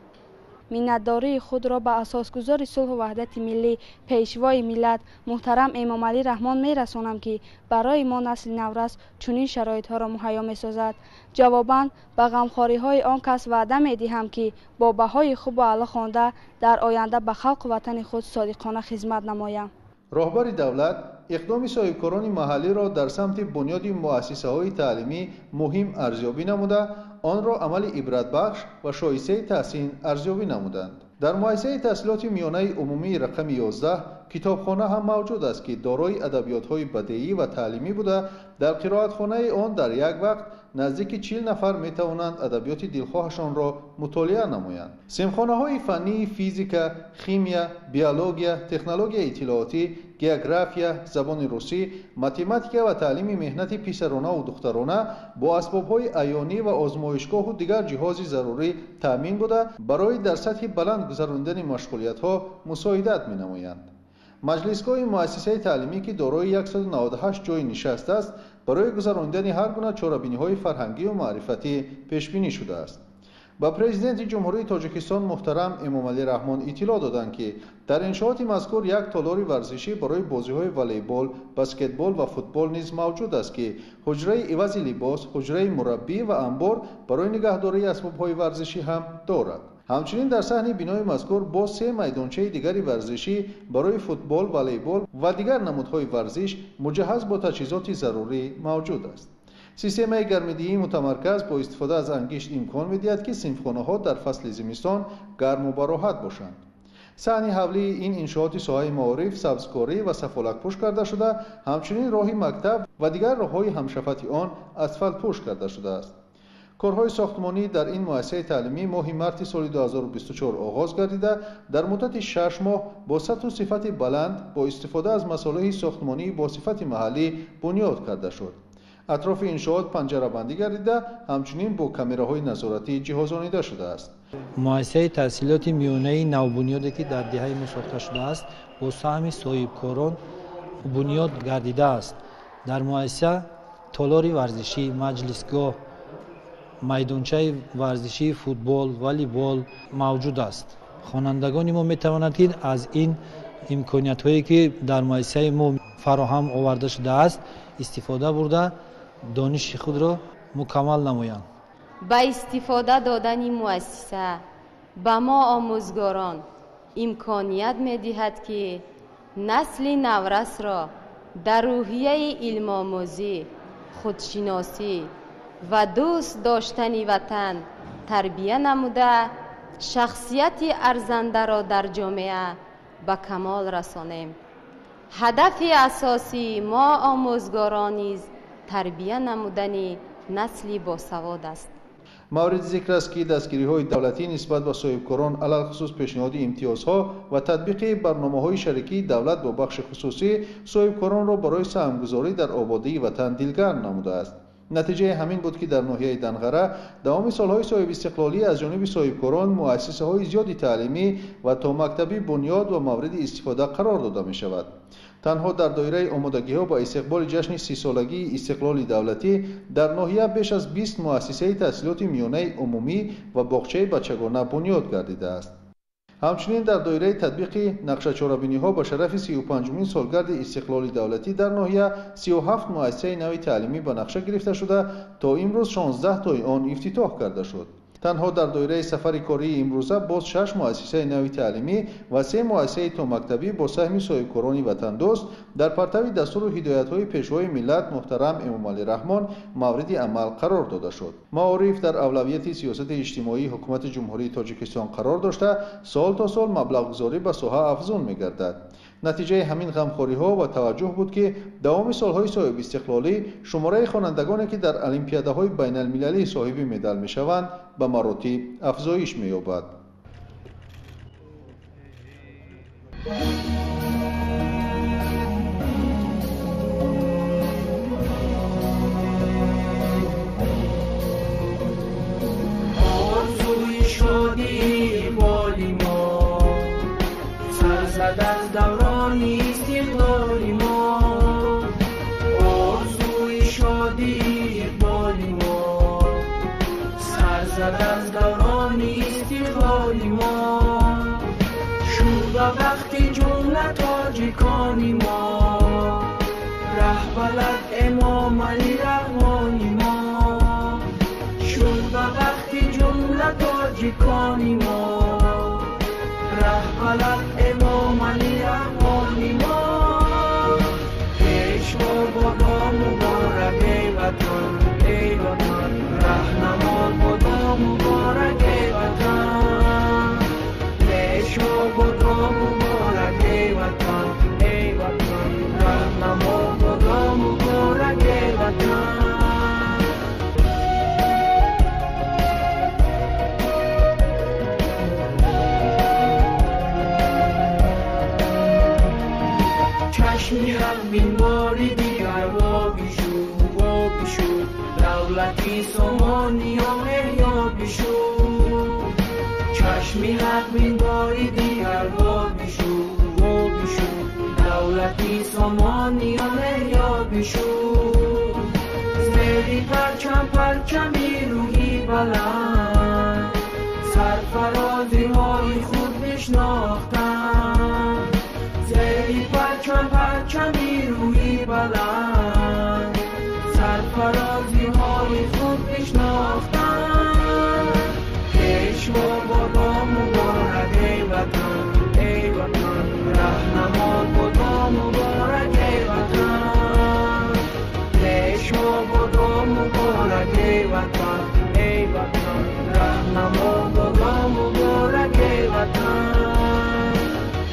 Speaker 10: миннатдории худро ба асосгузори сулҳу ваҳдати миллӣ пешвои миллат муҳтарам эмомалӣ раҳмон мерасонам ки барои мо насли наврас чунин шароитҳоро муҳайё месозад. ҷавобан ба ғамхориҳои он кас ваъда медиҳам ки бо баҳои хубу аъло хонда дар оянда ба халқу ватани худ содиқона хизмат намоям.
Speaker 18: راهبر دولت اقدام صاحبکاران محلی را در سمت بنیاد مؤسسه‌های تعلیمی مهم ارزیابی نموده آن را عمل عبرت بخش و شایسته تحسین ارزیابی نمودند. در مؤسسه تحصیلات میانه عمومی رقم 11 کتابخانه هم موجود است که دارای ادبیات‌های بدیعی و تعلیمی بوده. در قرائتخانه آن در یک وقت نزدیک 40 نفر میتوانند ادبیات دلخواهشان را مطالعه نمایند. سیمخانه‌های فنی فیزیک، شیمی، بیولوژی، تکنولوژی اطلاعاتی، گئوگرافیا، زبان روسی، متماتیک و تعلیم مهنتی پسرانه و دخترانه با اسباب‌های عیانی و آزمایشگاه و دیگر جهاز ضروری تامین بوده برای در سطح بلند گذراندن مشغولیت‌ها مساعدت می‌نمایند. مجلسگاه مؤسسه تعلیمی که دارای 198 جای نشست است برای گذراندن هر گونه چاره‌بینی‌های فرهنگی و معرفتی پیش بینی شده است. با پرزیدنت جمهوری تاجیکستان محترم امامعلی رحمان اطلاع دادند که در انشاءات مذکور یک تالار ورزشی برای بازی‌های والیبال، بسکتبال و فوتبال نیز موجود است که حجره عوض لباس، حجره مربی و انبار برای نگهداری اسباب‌های ورزشی هم دارد. همچنین در صحن بینای مذکور با 3 میدانچه دیگری ورزشی برای فوتبال، والیبال و دیگر نمودهای ورزش مجهز با تجهیزات ضروری موجود است. سیستم گرمایدهی متمرکز با استفاده از انگشت امکان می‌دهد که صنفخانه‌ها در فصل زمستان گرم و براحت باشند. صحن حولی این انشاءات ساحه معارف، سبزکاری و سفالک پوش کرده شده، همچنین راه مکتب و دیگر راه‌های همشفت آن اسفالت پوش کرده شده است. کارهای ساختمانی در این مؤسسه تعلیمی ماه مارس سال 2024 آغاز گردیده در مدت 6 ماه با سطح و صفت بلند با استفاده از مصالح ساختمانی با صفت محلی بنیاد کرده شد. اطراف انشاءات پنجره بندی گردیده، همچنین با کامراهای نظارتی جهازانیده شده است.
Speaker 3: مؤسسه تحصیلات میانه نوبنیادی که در دهه ما ساخته شده است با سهم صاحبکاران بنیاد گردیده است. در مؤسسه تالار ورزشی، مجلسگاه، میدانچه ورزشی فوتبال، والیبال موجود است. خوانندگان ما میتوانند که از این امکانیت هایی که در مؤسسه ما فراهم آورده شده است استفاده برده دانش خود را مکمل نمایند.
Speaker 19: با استفاده دادن مؤسسه به ما آموزگاران امکانیت می‌دهد که نسل نورس را در روحیه علم آموزی، خودشناسی و دوست داشتن وطن تربیت نموده شخصیت ارزنده را در جامعه به کمال رسانیم. هدف اساسی ما آموزگاران نیز تربیت نمودن نسلی باسواد است.
Speaker 18: مورد ذکر است که دستگیری‌های دولتی نسبت به صاحبکاران علل خصوص پیشنهاد امتیازها و تطبیق برنامه‌های شریکی دولت با بخش خصوصی صاحبکاران را برای سهمگذاری در آبادی وطن دلگرم نموده است. نتیجه همین بود که در ناحیه دنغره دوام سالهای صاحب استقلالی از جانب صاحبکاران مؤسسه‌های زیادی تعلیمی و تا مکتبی بنیاد و مورد استفاده قرار داده می شود. تنها در دایره آمادگی‌ها با استقبال جشن 30 سالگی استقلال دولتی در ناحیه بیش از 20 مؤسسه تحصیلات میانه عمومی و باغچه بچگانه بنیاد گردیده است. همچنین در دایره تطبیق نقشه چهاربینی‌ها با شرف 35مین سالگرد استقلال دولتی در ناحیه 37 مؤسسه نوی تعلیمی به نقشه گرفته شده تا امروز 16 تای آن افتتاح کرده شد. تنها در دایره سفر کاری امروزه باز 6 مؤسسه نوی تعلیمی و 3 مؤسسه تا مکتبی با سهم صاحبکاران وطن دوست در پرتو دستور و هدایت‌های پیشوای ملت محترم امامعلی رحمان مورد عمل قرار داده شد. معارف در اولویت سیاست اجتماعی حکومت جمهوری تاجیکستان قرار داشته سال تا سال مبلغ گذاری به ساحه افزون می‌گردد. نتیجه همین غمخوری‌ها و توجه بود که دوام سالهای صاحب استقلالی شماره خوانندگانی که در المپیادهای بین المللی صاحب مدال می‌شوند به مراتب افزایش می‌یابد.
Speaker 25: آرزوی شادی بالی ما سر زد از دوران استقلال ما، آرزوی شادی بالی ما سر زد از دوران استقلال ما، شد وقت جمله تاجیکان ما، رهبر امامعلی رحمان ما، شد وقت جمله تاجیکان ما، رهبر امامعلی رحمان ما، پیشوا بادا مبارک ای وطن، ای وطن رهنما بادا مبارک ای وطن، پیشوا بادا مبارک ای وطن، ای وطن رهنما بادا مبارک ای وطن. چشمی حق بین باری دیگر وابی شد، دولتی سامانی احیابی شد، چشمی حق بین باری دیگر وابی شد، دولتی سامانی احیابی شد، زیری پرچمی روحی بلند،
Speaker 6: بشناختند زیر پرچمی روی بلند سرفرازی های خود بشناختند پیشوا بادا مبارک ای وطن ای وطن رهنما بادا مبارک ای وطن پیشوا بادا مبارک ای وطن ای وطن رهنما بادا مبارک ای وطن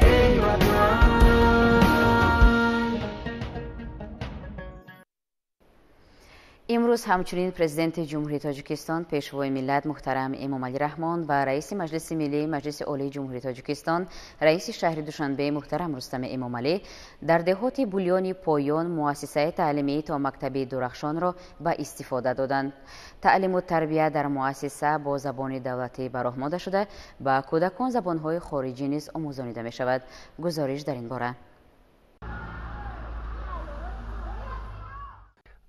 Speaker 6: ای وطن.
Speaker 1: امروز همچنین پرزیدنت جمهوری تاجیکستان پیشوای ملت محترم امامعلی رحمان و رئیس مجلس ملی مجلس عالی جمهوری تاجیکستان رئیس شهر دوشنبه محترم رستم امامعلی در دهات بولیان پایان مؤسسه تعلیمی تا مکتب درخشان را به استفاده دادند. تعلیم و تربیت در مؤسسه با زبان دولتی برآورده شده و کودکان زبانهای خارجی نیز آموزانیده می شود. گزارش در این باره.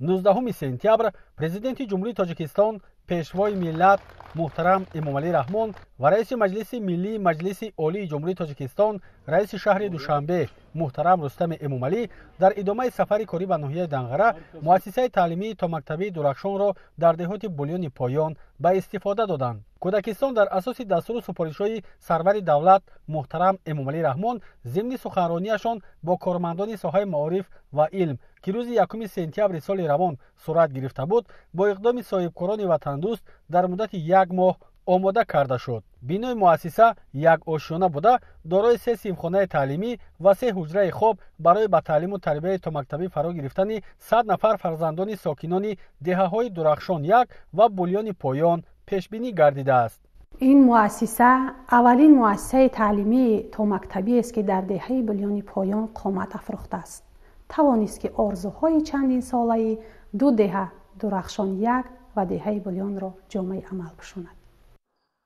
Speaker 7: 19 سپتامبر پرزیدنت جمهوری تاجیکستان پیشوای ملت محترم امامعلی رحمان و رئیس مجلس ملی مجلس عالی جمهوری تاجیکستان رئیس شهر دوشنبه محترم رستم امامعلی در ادامه سفر کاری به ناحیه دنغره مؤسسه تعلیمی تا مکتب درخشان را در دهات بولیان پایان به استفاده دادند. کودکستان در اساس دستور سپارش‌های سرور دولت محترم امامعلی رحمان ضمن سخنرانیشان با کارمندان ساحه معارف و علم که روز 1 سپتامبر سال روان صورت گرفته بود با اقدام صاحبکاران وطن دوست در مدت 1 ماه آماده کرده شد. بینای مؤسسه یک آشیانه بوده دارای 3 صنفخانه تعلیمی و 3 حجره خواب برای به تعلیم و تربیت تا مکتبی فرا گرفتن 100 نفر فرزندان ساکنان دهه‌های درخشان 1 و بولیان پایان پیش بینی گردیده است.
Speaker 21: این مؤسسه اولین مؤسسه تعلیمی تا مکتبی است که در دهه بولیان پایان قامت افروخته است. توانست که آرزوهای چندین ساله 2 دهه درخشان 1 و دهه بولیان را جامعه عمل بشوند.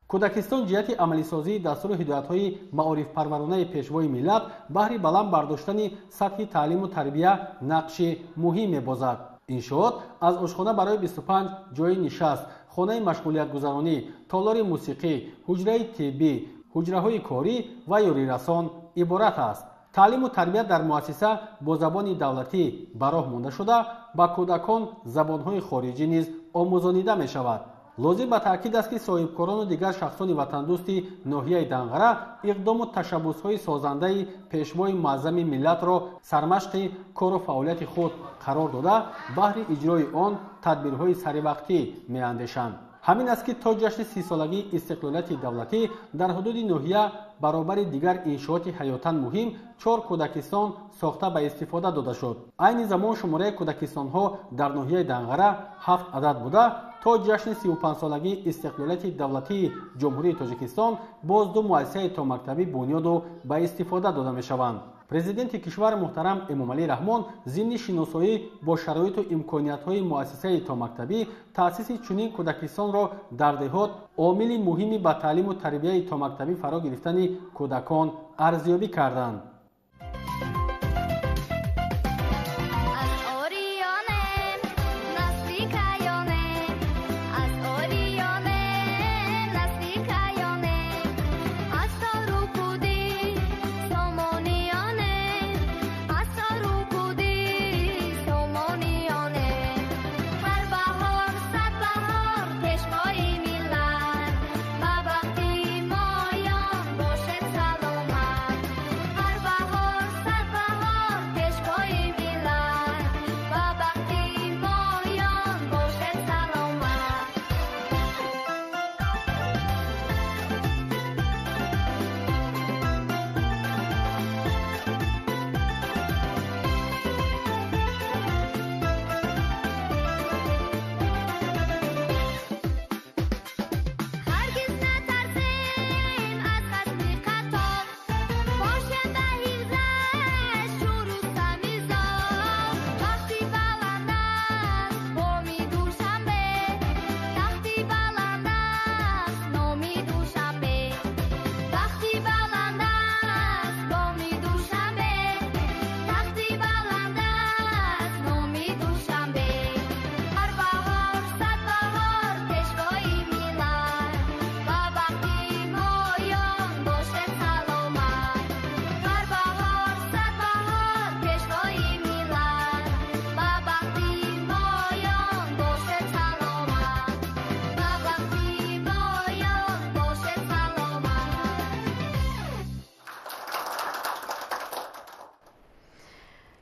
Speaker 7: کودکستان جهت عملی سازی دستور هدایت‌های معارف پرورانه پیشوای ملت بهر بلند برداشتن سطح تعلیم و تربیت نقش مهم می‌بازد. انشاءات از آشخانه برای 25 جای نشست، خانه مشغولیت گذرانی، تالار موسیقی، حجره طبی، حجره‌های کاری و یاری رسان عبارت است. تعلیم و تربیت در مؤسسه با زبان دولتی براه مانده شده با کودکان زبانهای خارجی نیز آموزانیده می شود. لازم به تاکید است که صاحبکاران و دیگر شخصان وطن دوستی ناحیه دنغره اقدام و تشبس‌های سازنده پیشوای معظم ملت را سرمشق کار و فعالیت خود قرار داده بهر اجرای آن تدبیرهای سریوقتی می‌اندیشند. همین است که تا جشن 30 سالگی استقلالیت دولتی در حدود ناحیه برابر دیگر انشاءات حیاتاً مهم 4 کودکستان ساخته به استفاده داده شد. عین زمان شماره کودکستان‌ها در ناحیه دنغره 7 عدد بوده تا جشن 35 سالگی استقلالیت دولتی جمهوری تاجیکستان باز 2 مؤسسه تا مکتبی بنیاد و به استفاده داده می‌شوند. پرزیدنت کشور محترم امامعلی رحمان ضمن شناسایی با شرایط و امکانیت‌های مؤسسه تا مکتبی تأسیس چنین کودکستان را در دهات عامل مهمی به تعلیم و تربیت تا مکتبی فرا گرفتن کودکان ارزیابی کردند.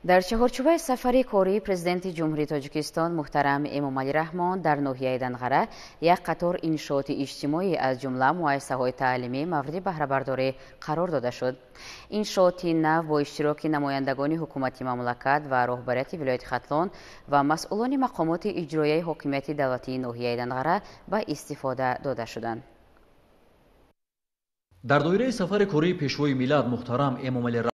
Speaker 1: در چهارچوبه سفری کاری پرزیدنت جمهوری تاجیکستان محترم امامعلی رحمان در ناحیه دنغره یک قطار انشاءات اجتماعی از جمله مؤسسه‌های تعلیمی مورد بهره برداری قرار داده شد. انشاءات نو با اشتراک نمایندگان حکومت مملکت و رهبریت ولایت ختلان و مسئولان مقامات اجرایی حاکمیت دولتی ناحیه دنغره به استفاده داده شدند.
Speaker 2: در دایره سفر کاری پیشوای ملت محترم امامعلی